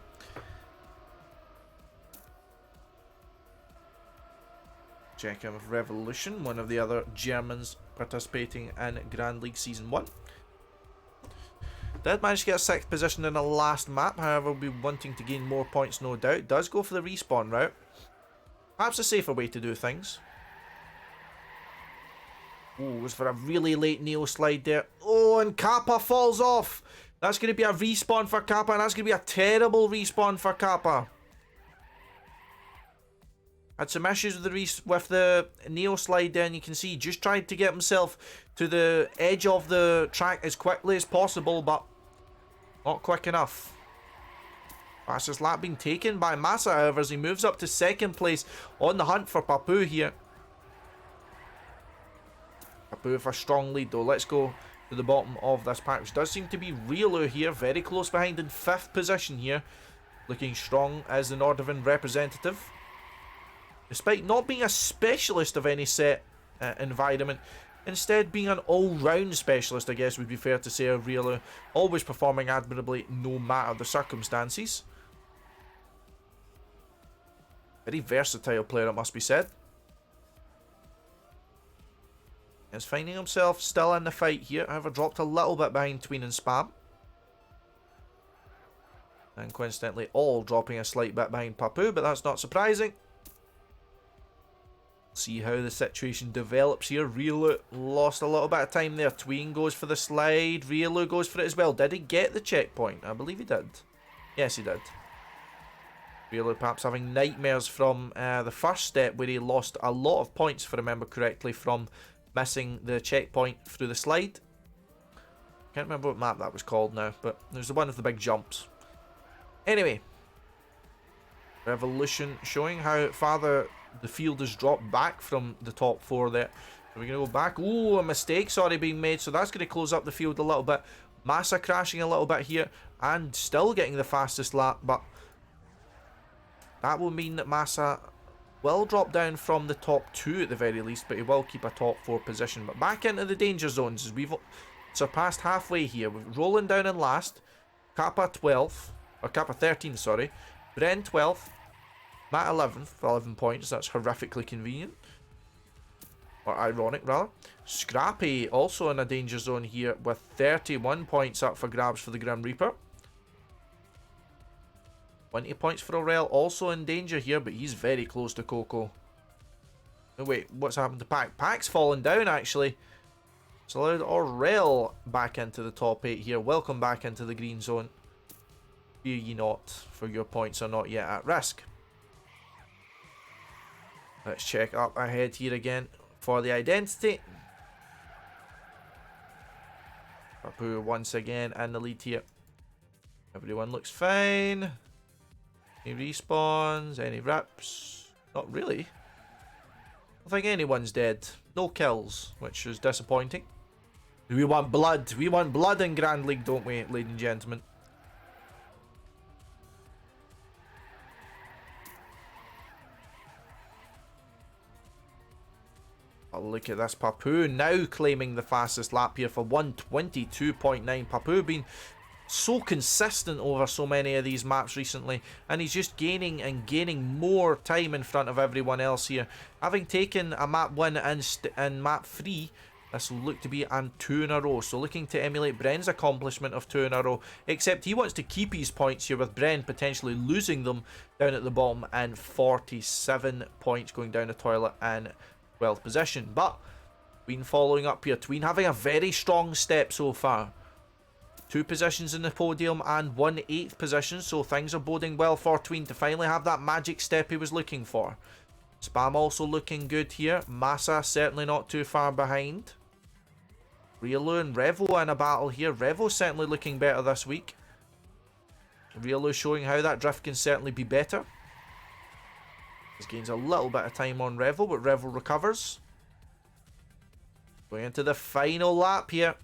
A: Check in with Revolution, one of the other Germans participating in Grand League Season 1. Did manage to get a 6th position in the last map, however will be wanting to gain more points no doubt. Does go for the respawn route. Perhaps a safer way to do things. Oh, was for a really late Neo slide there. Oh, and Kappa falls off. That's going to be a respawn for Kappa, and that's going to be a terrible respawn for Kappa. Had some issues with the Neo slide there, and you can see he just tried to get himself to the edge of the track as quickly as possible, but not quick enough. Fastest lap being taken by Massa, however, as he moves up to 2nd place on the hunt for Papou here. Papou with a strong lead though. Let's go to the bottom of this pack, which does seem to be Riolu here, very close behind in 5th position here. Looking strong as the Northern representative. Despite not being a specialist of any set environment, instead being an all-round specialist, I guess would be fair to say, of Riolu. Always performing admirably no matter the circumstances. Very versatile player, it must be said. Is finding himself still in the fight here, however dropped a little bit behind Tween and Spam. And coincidentally all dropping a slight bit behind Papou, but that's not surprising. See how the situation develops here. Riolu lost a little bit of time there. Tween goes for the slide. Riolu goes for it as well. Did he get the checkpoint? I believe he did. Yes, he did. Riolu perhaps having nightmares from the first step where he lost a lot of points, if I remember correctly, from missing the checkpoint through the slide. Can't remember what map that was called now, but there's the one of the big jumps. Anyway, Revolution showing how far the field has dropped back from the top 4 there. So we're going to go back. Ooh, a mistake, sorry, being made. So that's going to close up the field a little bit. Massa crashing a little bit here and still getting the fastest lap, but that will mean that Massa will drop down from the top 2 at the very least, but he will keep a top 4 position. But back into the danger zones as we've surpassed halfway here. We're rolling down in last. Kappa 12th, or Kappa 13th, sorry. Bren 12th. Matt 11th, 11 points. That's horrifically convenient. Or ironic, rather. Scrappy also in a danger zone here with 31 points up for grabs for the Grim Reaper. 20 points for Aurel, also in danger here, but he's very close to Cocow. Oh, wait, what's happened to Pac? Pac's fallen down, actually. It's allowed Aurel back into the top 8 here. Welcome back into the green zone. Fear ye not, for your points are not yet at risk. Let's check up ahead here again for the identity. Papou once again in the lead here. Everyone looks fine. Any respawns? Any rips? Not really. I don't think anyone's dead. No kills, which is disappointing. We want blood. We want blood in Grand League, don't we, ladies and gentlemen? Oh, look at this. Papou now claiming the fastest lap here for 122.9. Papou been so consistent over so many of these maps recently, and he's just gaining and gaining more time in front of everyone else here. Having taken a map win and map 3, this will look to be on 2 in a row. So looking to emulate Bren's accomplishment of 2 in a row, except he wants to keep his points here, with Bren potentially losing them down at the bottom and 47 points going down the toilet and 12th position. But Tween following up here. Tween having a very strong step so far. 2 positions in the podium and 1 8th position, so things are boding well for Tween to finally have that magic step he was looking for. Spam also looking good here. Massa certainly not too far behind. Riolu and Revo in a battle here. Revo certainly looking better this week. Riolu showing how that drift can certainly be better. This gains a little bit of time on Revo, but Revo recovers. Going into the final lap here.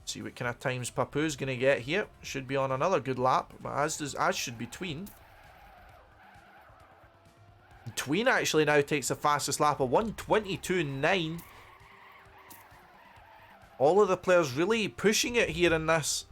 A: See what kind of times Papou's going to get here. Should be on another good lap, but as should be Tween. Tween actually now takes the fastest lap of 122.9. All of the players really pushing it here in this.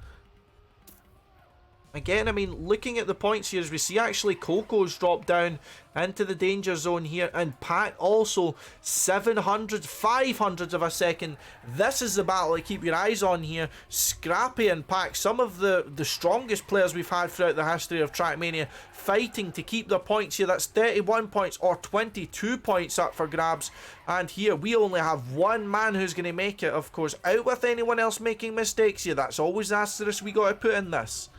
A: Again, I mean, looking at the points here, as we see actually Cocow's dropped down into the danger zone here, and Pat also 500 of a second. This is the battle to keep your eyes on here. Scrappy and Pac, some of the strongest players we've had throughout the history of Trackmania, fighting to keep their points here. That's 31 points or 22 points up for grabs. And here we only have one man who's going to make it, of course, out with anyone else making mistakes here. That's always the asterisk we got to put in this.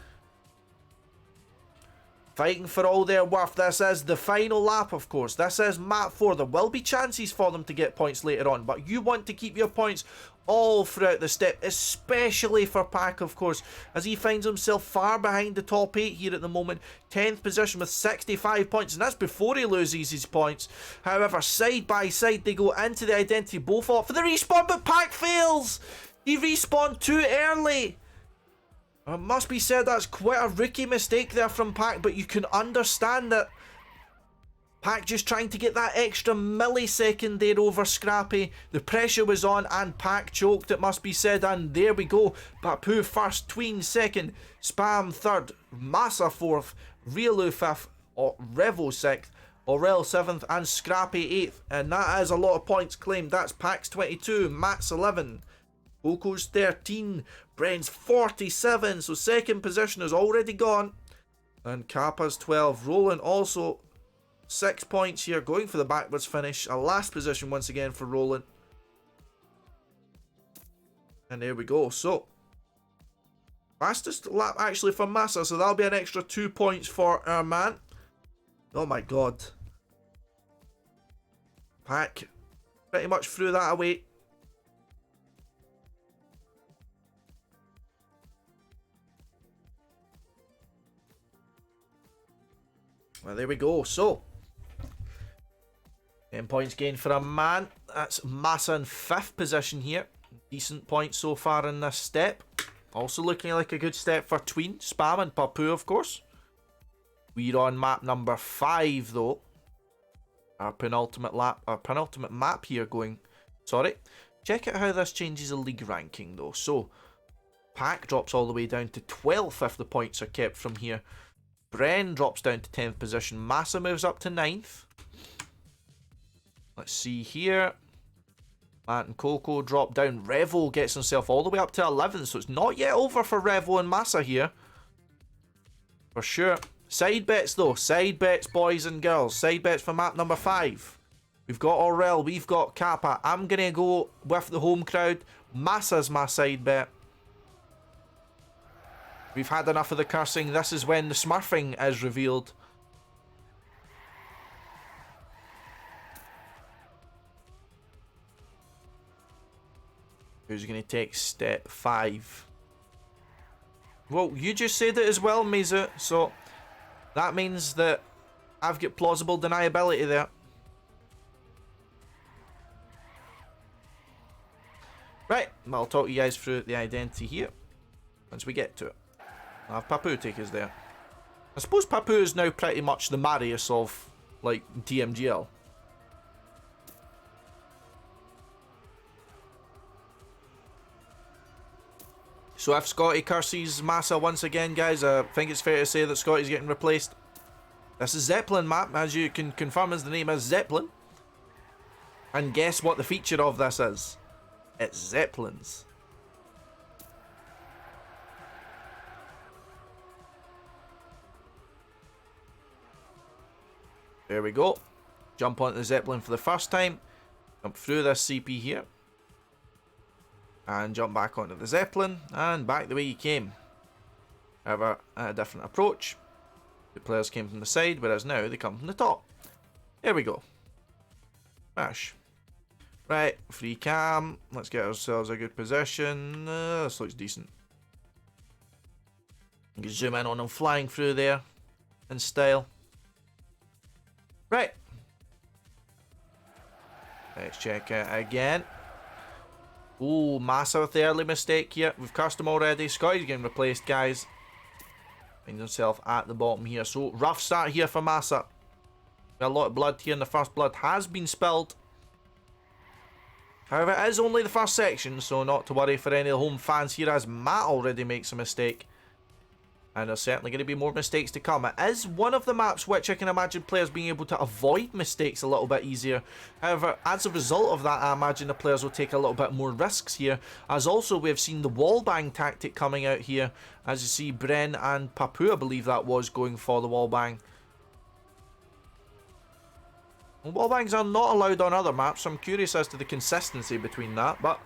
A: Fighting for all their worth. This is the final lap, of course. This is map 4. There will be chances for them to get points later on, but you want to keep your points all throughout the step, especially for Pac, of course, as he finds himself far behind the top 8 here at the moment. 10th position with 65 points, and that's before he loses his points. However, side by side, they go into the identity, both off for the respawn, but Pac fails! He respawned too early! It must be said that's quite a rookie mistake there from Pac, but you can understand that Pac just trying to get that extra millisecond there over Scrappy. The pressure was on and Pac choked, it must be said, and there we go. Papou first, Tween second, Spam third, Massa 4th, Riolu 5th, Revo 6th, Aurel 7th and Scrappy 8th, and that is a lot of points claimed. That's Pac's 22, Matt's 11, Cocow's 13, Bren's 47, so second position is already gone. And Kappa's 12. Rollin also 6 points here, going for the backwards finish. A last position once again for Rollin. And there we go. So, fastest lap actually for Massa, so that'll be an extra 2 points for our man. Oh my god. Pac pretty much threw that away. Well, there we go. So, 10 points gained for a man. That's Massa in 5th position here. Decent points so far in this step. Also looking like a good step for Tween, Spam and Papou, of course. We're on map number 5 though. Our penultimate map here going. Sorry. Check out how this changes the league ranking though. So, Pack drops all the way down to 12th if the points are kept from here. Bren drops down to 10th position. Massa moves up to 9th. Let's see here. Matt and Cocow drop down. Revo gets himself all the way up to 11th. So it's not yet over for Revo and Massa here. For sure. Side bets though. Side bets, boys and girls. Side bets for map number 5. We've got Orel. We've got Kappa. I'm going to go with the home crowd. Massa's my side bet. We've had enough of the cursing. This is when the smurfing is revealed. Who's going to take step 5? Well, you just said it as well, Mesa. So that means that I've got plausible deniability there. Right, I'll talk you guys through the identity here once we get to it. I'll have Papou take us there. I suppose Papou is now pretty much the Marius of, like, TMGL. So if Scottie curses Massa once again, guys, I think it's fair to say that Scottie's getting replaced. This is Zeppelin map, as you can confirm as the name is Zeppelin. And guess what the feature of this is? It's Zeppelins. There we go. Jump onto the Zeppelin for the first time. Jump through this CP here. And jump back onto the Zeppelin. And back the way you came. However, a different approach. The players came from the side, whereas now they come from the top. There we go. Smash. Right, free cam. Let's get ourselves a good position. This looks decent. You can zoom in on them flying through there in style. Right. Let's check it again. Oh, Massa with the early mistake here. We've cursed him already. Scottie's getting replaced, guys. Finds himself at the bottom here. So, rough start here for Massa. A lot of blood here, and the first blood has been spilled. However, it is only the first section, so not to worry for any of the home fans here, as Matt already makes a mistake. And there's certainly going to be more mistakes to come. It is one of the maps which I can imagine players being able to avoid mistakes a little bit easier. However, as a result of that, I imagine the players will take a little bit more risks here. As also, we've seen the wallbang tactic coming out here. As you see, Bren and Papou, I believe that was, going for the wallbang. Wallbangs are not allowed on other maps, so I'm curious as to the consistency between that, but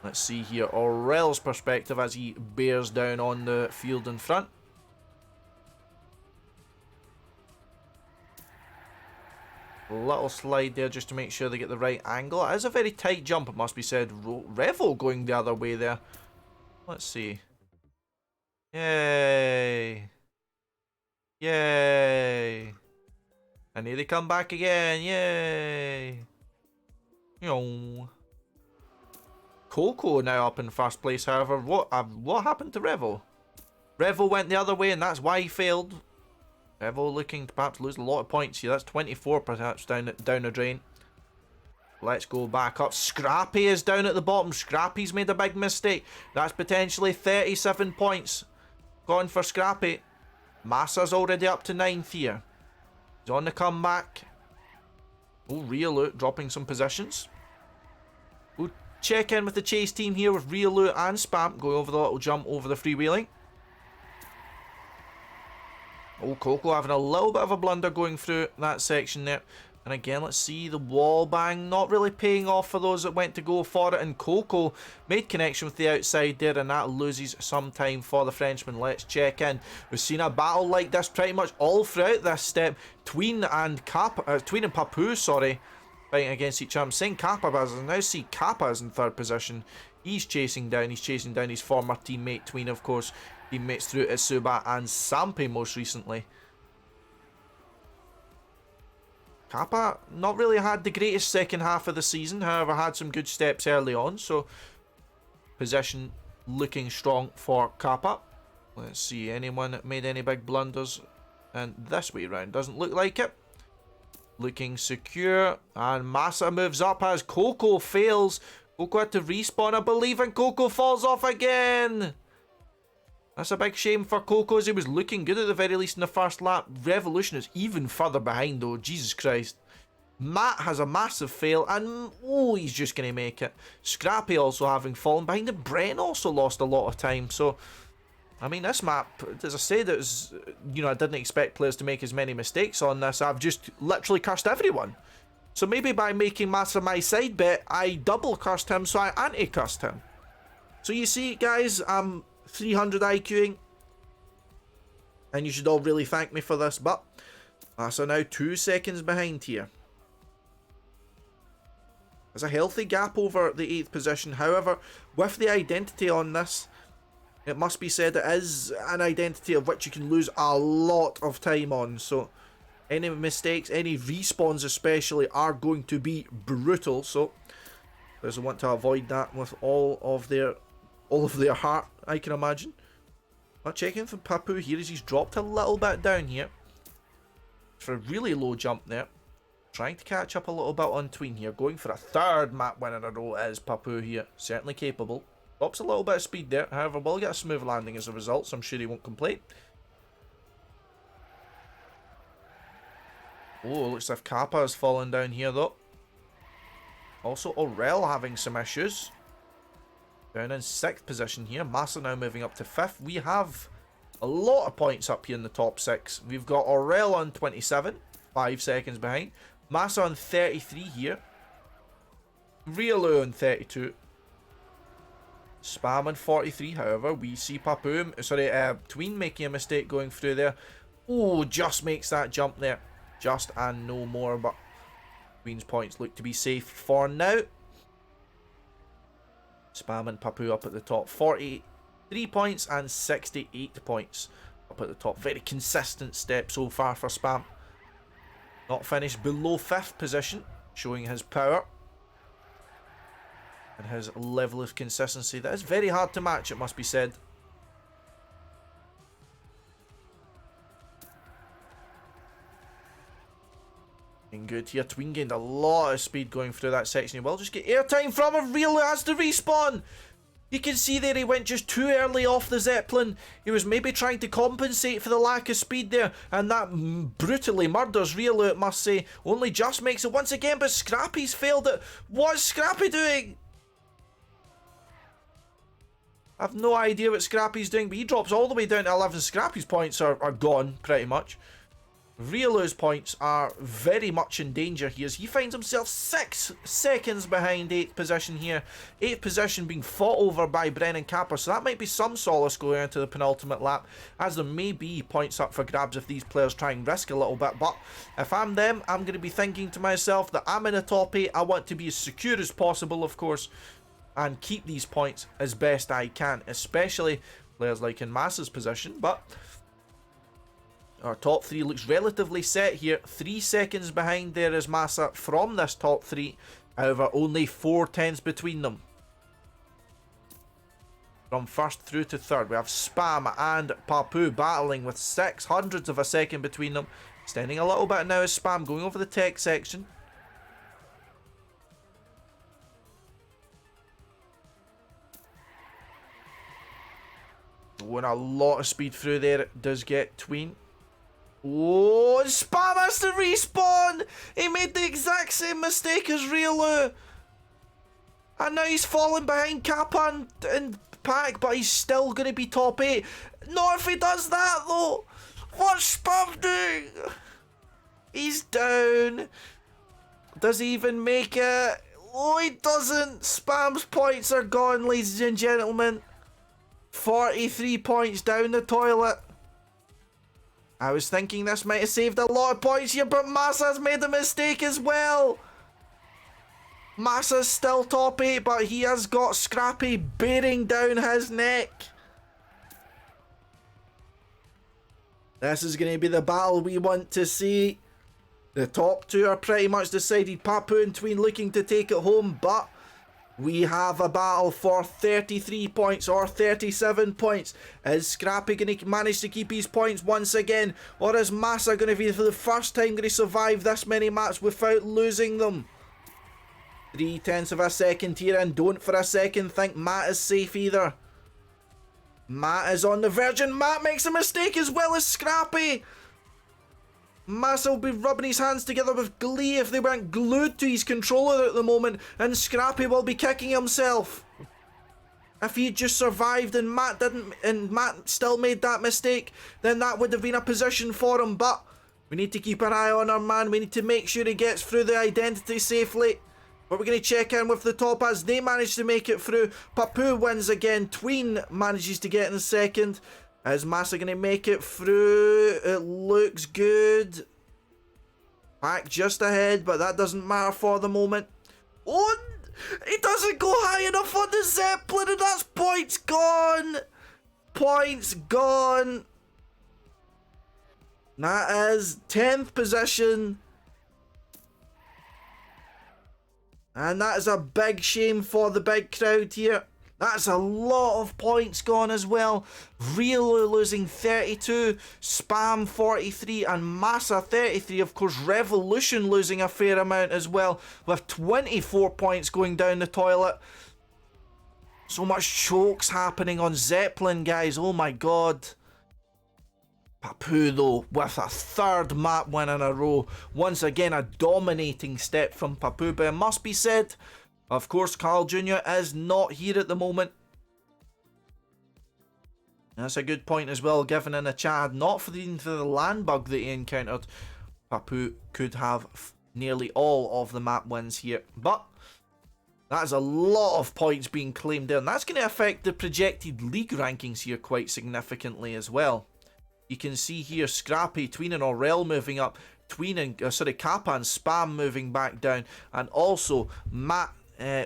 A: let's see here, Orel's perspective as he bears down on the field in front. A little slide there just to make sure they get the right angle. It is a very tight jump, it must be said. Revo going the other way there. Let's see. Yay. Yay. And here they come back again. Yay. Cocow now up in first place, however. What happened to Revo? Revo went the other way, and that's why he failed. Revo looking to perhaps lose a lot of points here. That's 24 perhaps down the drain. Let's go back up. Scrappy is down at the bottom. Scrappy's made a big mistake. That's potentially 37 points gone for Scrappy. Massa's already up to 9th here. He's on the comeback. Oh, Riolu dropping some positions. We'll check in with the chase team here with Riolu and Spam going over the little jump over the freewheeling. Oh, Cocow having a little bit of a blunder going through that section there. And again, let's see the wall bang not really paying off for those that went to go for it. And Cocow made connection with the outside there, and that loses some time for the Frenchman. Let's check in. We've seen a battle like this pretty much all throughout this step. Tween and Papou, sorry, fighting against each other. Saying Kappa, but as I now see Kappa is in 3rd position. He's chasing down his former teammate Tween, of course. Teammates through Isuba and Sampe most recently. Kappa not really had the greatest second half of the season, however had some good steps early on, so position looking strong for Kappa. Let's see, anyone made any big blunders? And this way round doesn't look like it. Looking secure, and Massa moves up as Cocow fails. Cocow had to respawn, I believe, and Cocow falls off again. That's a big shame for Cocow, as he was looking good at the very least in the first lap. Revolution is even further behind though, Jesus Christ. Matt has a massive fail, and oh, he's just going to make it. Scrappy also having fallen behind, and Bren also lost a lot of time, so... I mean, this map, as I said, it was, you know, I didn't expect players to make as many mistakes on this. I've just literally cursed everyone. So maybe by making Massa my side bet, I double cursed him, so I anti-cursed him. So you see, guys, I'm 300 IQing. And you should all really thank me for this, but Massa now 2 seconds behind here. There's a healthy gap over the 8th position. However, with the identity on this, it must be said it is an identity of which you can lose a lot of time on. So any mistakes, any respawns especially, are going to be brutal. So players want to avoid that with all of their heart, I can imagine. But checking for Papou here as he's dropped a little bit down here. For a really low jump there. Trying to catch up a little bit on Tween here. Going for a 3rd map win in a row is Papou here. Certainly capable. Drops a little bit of speed there, however, will get a smooth landing as a result, so I'm sure he won't complain. Oh, looks like Kappa has fallen down here, though. Also, Aurel having some issues. Down in 6th position here. Massa now moving up to 5th. We have a lot of points up here in the top 6. We've got Aurel on 27, 5 seconds behind. Massa on 33 here. Riolu on 32. Spam on 43, however, we see Papou, Tween making a mistake going through there. Oh, just makes that jump there. Just and no more, but Tween's points look to be safe for now. Spam and Papou up at the top. 43 points and 68 points up at the top. Very consistent step so far for Spam. Not finished below 5th position, showing his power. And his level of consistency. That is very hard to match, it must be said. And good here. Tween gained a lot of speed going through that section. He will just get airtime from a real has to respawn. You can see there he went just too early off the Zeppelin. He was maybe trying to compensate for the lack of speed there. And that brutally murders Riolu, it must say. Only just makes it once again, but Scrappy's failed it. What's Scrappy doing? I have no idea what Scrappy's doing, but he drops all the way down to 11. Scrappy's points are gone, pretty much. Riolu's points are very much in danger here as he finds himself 6 seconds behind 8th position here. 8th position being fought over by Bren and Kappa, so that might be some solace going into the penultimate lap, as there may be points up for grabs if these players try and risk a little bit. But if I'm them, I'm going to be thinking to myself that I'm in the top 8. I want to be as secure as possible, of course, and keep these points as best I can, especially players like in Massa's position. But our top 3 looks relatively set here. 3 seconds behind there is Massa from this top 3. However, only 4 tenths between them. From 1st through to 3rd, we have Spam and Papou battling with 600ths of a second between them. Extending a little bit now is Spam going over the tech section. Going a lot of speed through there, it does get Tween. Oh, Spam has to respawn! He made the exact same mistake as Riolu. And now he's falling behind Kappa and Pack, but he's still going to be top 8. Not if he does that, though. What's Spam doing? He's down. Does he even make it? Oh, he doesn't. Spam's points are gone, ladies and gentlemen. 43 points down the toilet. I was thinking this might have saved a lot of points here, but Massa's made a mistake as well. Massa's still top 8, but he has got Scrappy bearing down his neck. This is going to be the battle we want to see. The top 2 are pretty much decided. Papou and Tween looking to take it home, but we have a battle for 33 points or 37 points. Is Scrappy going to manage to keep his points once again? Or is Massa going to be for the first time going to survive this many maps without losing them? 0.3 of a second here, and don't for a second think Matt is safe either. Matt is on the verge, and Matt makes a mistake as well as Scrappy. Massa will be rubbing his hands together with glee if they weren't glued to his controller at the moment, and Scrappy will be kicking himself. If he just survived and Matt didn't, and Matt still made that mistake, then that would have been a position for him. But we need to keep an eye on our man. We need to make sure he gets through the identity safely. But we're going to check in with the top as they manage to make it through. Papou wins again. Tween manages to get in second. Is Massa going to make it through? It looks good. Back just ahead, but that doesn't matter for the moment. Oh, he doesn't go high enough on the Zeppelin, and that's points gone. Points gone. That is 10th position. And that is a big shame for the big crowd here. That's a lot of points gone as well. Really losing 32, Spam 43, and Massa 33. Of course, Revolution losing a fair amount as well, with 24 points going down the toilet. So much chokes happening on Zeppelin, guys. Oh my god. Papou, though, with a 3rd map win in a row. Once again, a dominating step from Papou. But it must be said, of course, CarlJr is not here at the moment. That's a good point as well, given in the chat. Not for the land bug that he encountered, Papou could have nearly all of the map wins here. But that is a lot of points being claimed in. That's going to affect the projected league rankings here quite significantly as well. You can see here Scrappy, Tween and Aurel moving up, Tween and Kappa and Spam moving back down, and also Matt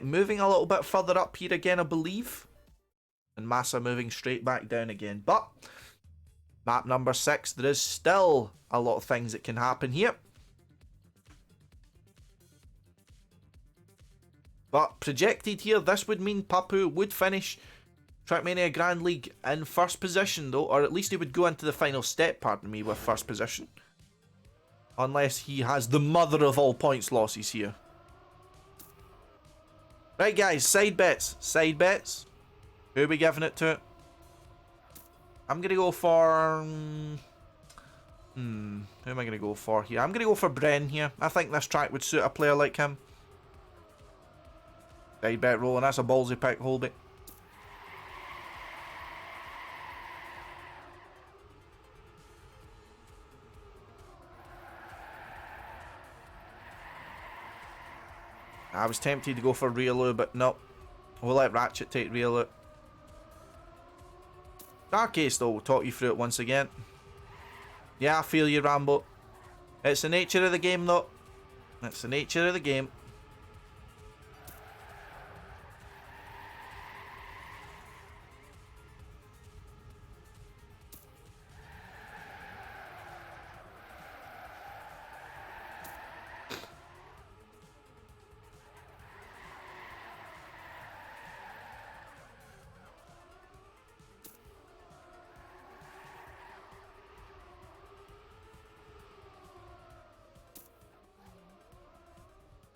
A: moving a little bit further up here again, I believe, and Massa moving straight back down again. But map number 6, there is still a lot of things that can happen here. But projected here, this would mean Papou would finish Trackmania Grand League in 1st position though, or at least he would go into the final step, pardon me, with 1st position. Unless he has the mother of all points losses here. Right guys, side bets. Side bets. Who are we giving it to? I'm going to go for... who am I going to go for here? I'm going to go for Bren here. I think this track would suit a player like him. Side bet rolling. That's a ballsy pick, hold it. I was tempted to go for Riolu, but no. We'll let Ratchet take Riolu. Dark Ace, though, will talk you through it once again. Yeah, I feel you, Rambo. It's the nature of the game, though. It's the nature of the game.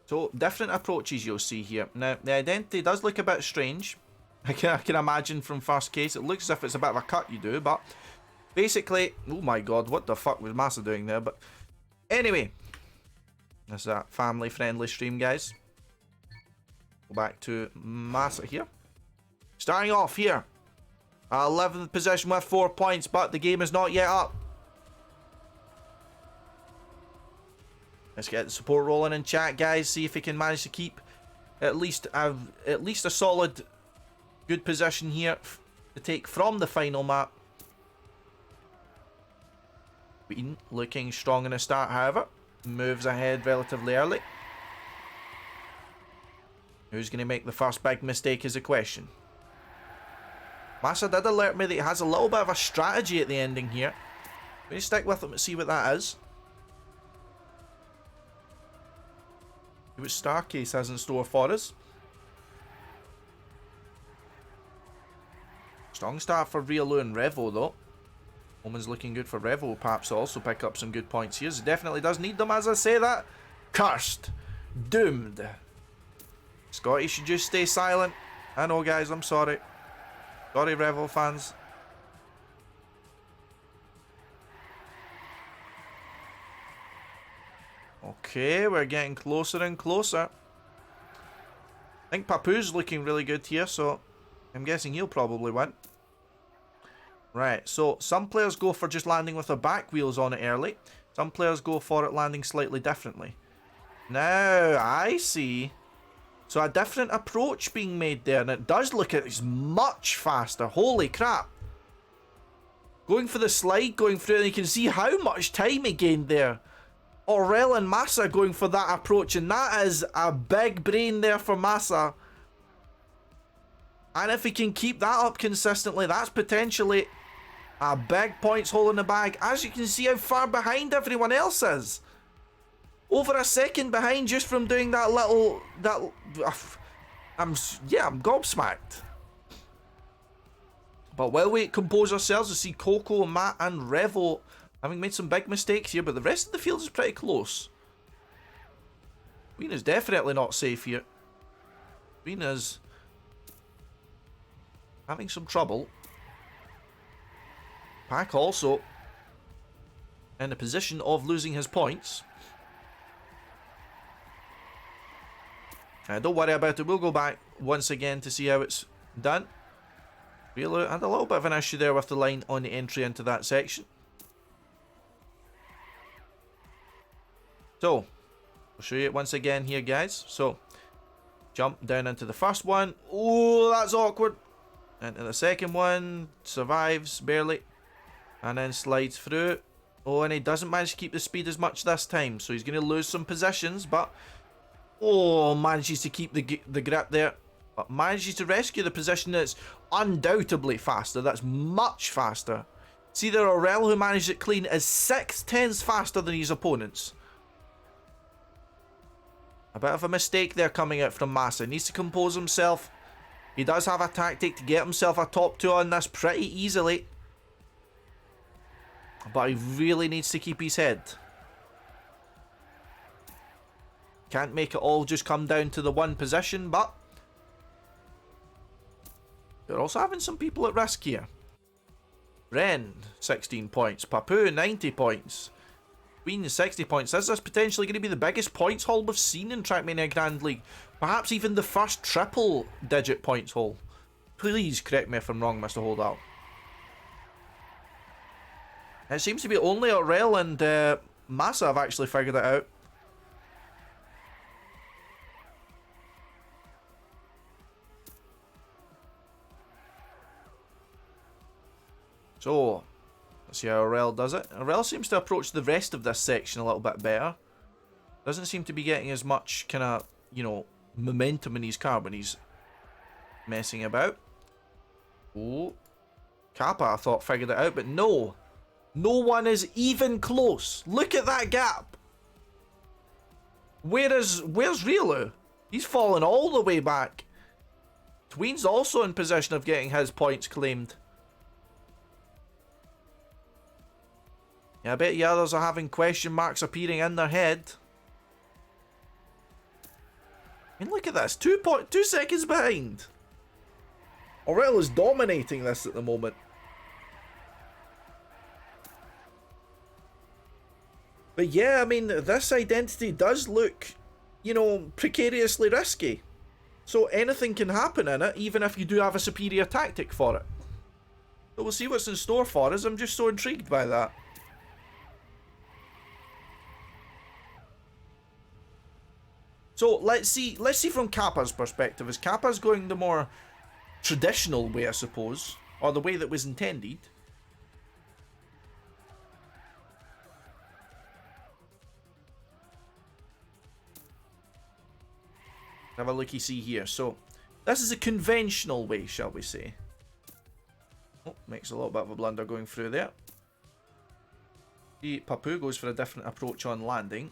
A: So, different approaches you'll see here. Now, the identity does look a bit strange. I can imagine from first case. It looks as if it's a bit of a cut you do, but basically... Oh my god, what the fuck was Massa doing there? But anyway, this is a family-friendly stream, guys. Go back to Massa here. Starting off here. 11th position with 4 points, but the game is not yet up. Let's get the support rolling in chat, guys. See if he can manage to keep at least a solid, good position here to take from the final map. Tween looking strong in the start, however, moves ahead relatively early. Who's going to make the first big mistake is the question. Massa did alert me that he has a little bit of a strategy at the ending here. I'm going to stick with him and see what that is. See what Starcase has in store for us. Strong start for Realo and Revo though. Omen's looking good for Revo. Perhaps also pick up some good points here. He definitely does need them as I say that. Cursed. Doomed. Scottie should just stay silent. I know guys, I'm sorry. Sorry Revo fans. Okay, we're getting closer and closer. I think Papou's looking really good here, so I'm guessing he'll probably win. Right, so some players go for just landing with their back wheels on it early. Some players go for it landing slightly differently. Now, I see. So a different approach being made there, and it does look at it's much faster. Holy crap. Going for the slide, going through, and you can see how much time he gained there. Aurel and Massa going for that approach, and that is a big brain there for Massa. And if he can keep that up consistently, that's potentially a big points hole in the bag. As you can see how far behind everyone else is. Over a second behind just from doing that little... I'm gobsmacked. But while we compose ourselves, we see Cocow, Matt and Revo having made some big mistakes here, but the rest of the field is pretty close. Tween is definitely not safe here. Tween is having some trouble. Pack also in a position of losing his points. Don't worry about it, we'll go back once again to see how it's done. Really had a little bit of an issue there with the line on the entry into that section. So, I'll show you it once again here, guys. So, jump down into the first one. Oh, that's awkward. Into the second one, survives barely. And then slides through. Oh, and he doesn't manage to keep the speed as much this time. So he's going to lose some positions, but... Oh, manages to keep the grip there. But manages to rescue the position that's undoubtedly faster. That's much faster. See there, Aurel, who managed it clean, is 6/10 faster than his opponents. A bit of a mistake there coming out from Massa. Needs to compose himself. He does have a tactic to get himself a top 2 on this pretty easily. But he really needs to keep his head. Can't make it all just come down to the one position, but they're also having some people at risk here. Bren, 16 points. Papou, 90 points. Tween, 60 points. Is this potentially going to be the biggest points haul we've seen in Trackmania Grand League? Perhaps even the first triple-digit points haul. Please correct me if I'm wrong, Mr. Holdal. It seems to be only Aurel and Massa have actually figured it out. So, let's see how Aurel does it. Aurel seems to approach the rest of this section a little bit better. Doesn't seem to be getting as much kind of, you know, momentum in his car when he's messing about. Oh, Kappa, I thought, figured it out, but no. No one is even close. Look at that gap. Where's Realo? He's fallen all the way back. Tween's also in position of getting his points claimed. Yeah, I bet the others are having question marks appearing in their head. I mean, look at this. 2 seconds behind. Aurel is dominating this at the moment. But yeah, I mean, this identity does look, you know, precariously risky. So anything can happen in it, even if you do have a superior tactic for it. So we'll see what's in store for us. I'm just so intrigued by that. So let's see from Kappa's perspective. Is Kappa's going the more traditional way, I suppose, or the way that was intended? Have a looky-see here. So, this is a conventional way, shall we say. Oh, makes a little bit of a blunder going through there. Papou goes for a different approach on landing.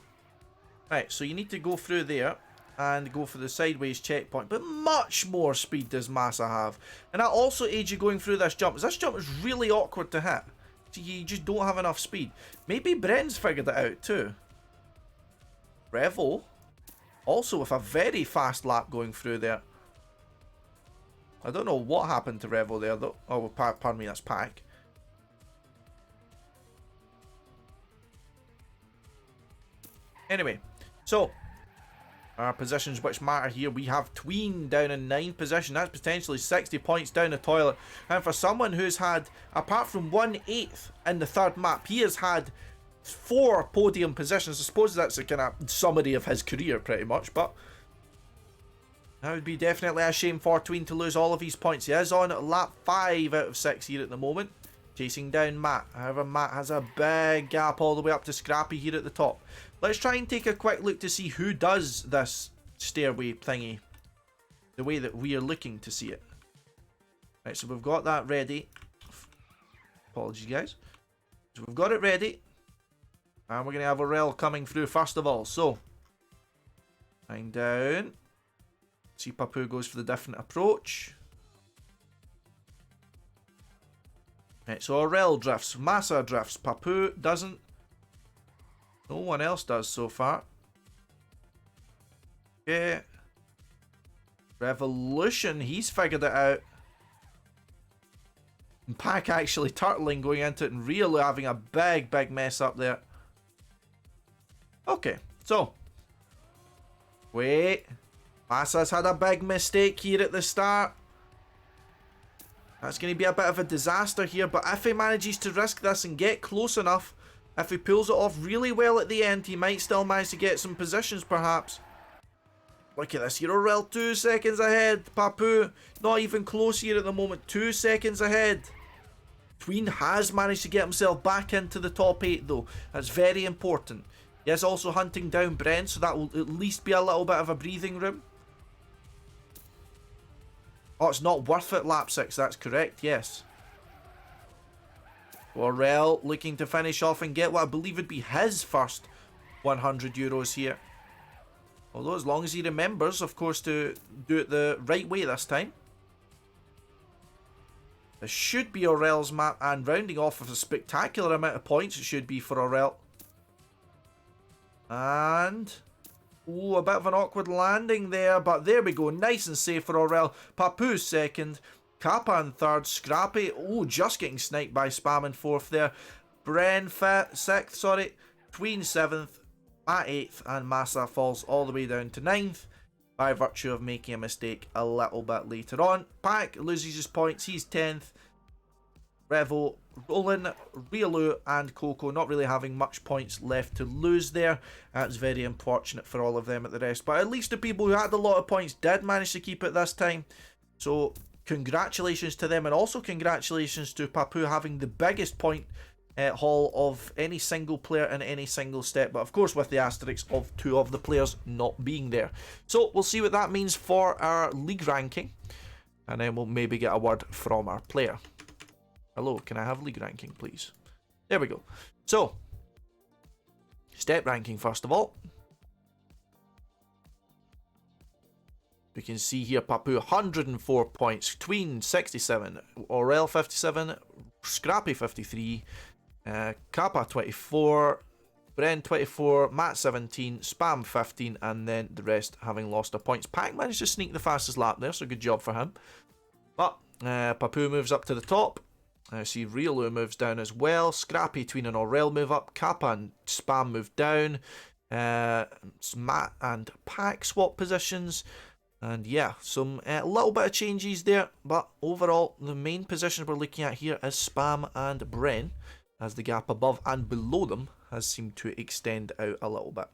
A: Right, so you need to go through there and go for the sideways checkpoint, but much more speed does Massa have. And that also aids you going through this jump. This jump is really awkward to hit. So you just don't have enough speed. Maybe Bren's figured it out too. Revo, also with a very fast lap going through there. I don't know what happened to Revo there though. Oh, pardon me, that's Pack. Anyway, so our positions which matter here, we have Tween down in 9th position. That's potentially 60 points down the toilet. And for someone who's had, apart from 1/8 in the third map, he has had 4 podium positions. I suppose that's a kind of summary of his career pretty much, but that would be definitely a shame for Tween to lose all of his points. He is on lap 5 out of 6 here at the moment, chasing down Matt. However, Matt has a big gap all the way up to Scrappy here at the top. Let's try and take a quick look to see who does this stairway thingy the way that we are looking to see it. Right, so we've got that ready. Apologies, guys. So we've got it ready. And we're going to have Aurel coming through first of all. So, lying down. See Papou goes for the different approach. Right, so Aurel drifts. Massa drifts. Papou doesn't. No one else does so far. Okay. Revolution, he's figured it out. And Pack actually turtling going into it and really having a big mess up there. Okay, so. Wait. Massa's had a big mistake here at the start. That's going to be a bit of a disaster here, but if he manages to risk this and get close enough, if he pulls it off really well at the end, he might still manage to get some positions perhaps. Look at this, you're Aurel 2 seconds ahead. Papou, not even close here at the moment, 2 seconds ahead. Tween has managed to get himself back into the top 8 though. That's very important. He is also hunting down Bren, so that will at least be a little bit of a breathing room. Oh, it's not worth it, lap 6, that's correct, yes. Aurel looking to finish off and get what I believe would be his first 100 euros here. Although as long as he remembers, of course, to do it the right way this time. This should be Aurel's map, and rounding off with a spectacular amount of points it should be for Aurel. And oh, a bit of an awkward landing there, but there we go, nice and safe for Aurel. Papou second. Kappa in third, Scrappy, oh, just getting sniped by Spam in fourth there. Bren 6th, sorry. Tween 7th, Matt 8th, and Massa falls all the way down to 9th by virtue of making a mistake a little bit later on. Pack loses his points, he's 10th. Revo, Rollin, Riolu, and Cocow not really having much points left to lose there. That's very unfortunate for all of them at the rest. But at least the people who had a lot of points did manage to keep it this time. So congratulations to them, and also congratulations to Papou having the biggest point haul of any single player in any single step, but of course with the asterisk of 2 of the players not being there. So we'll see what that means for our league ranking, and then we'll maybe get a word from our player. Hello, can I have league ranking please? There we go. So step ranking first of all. We can see here Papou 104 points, Tween 67, Aurel 57, Scrappy 53, Kappa 24, Bren 24, Matt 17, Spam 15, and then the rest having lost their points. Pack managed to sneak the fastest lap there, so good job for him. But Papou moves up to the top. I see Riolu moves down as well. Scrappy, Tween, and Aurel move up. Kappa and Spam move down. Matt and Pack swap positions. And yeah, some little bit of changes there, but overall the main positions we're looking at here is Spam and Bren, as the gap above and below them has seemed to extend out a little bit.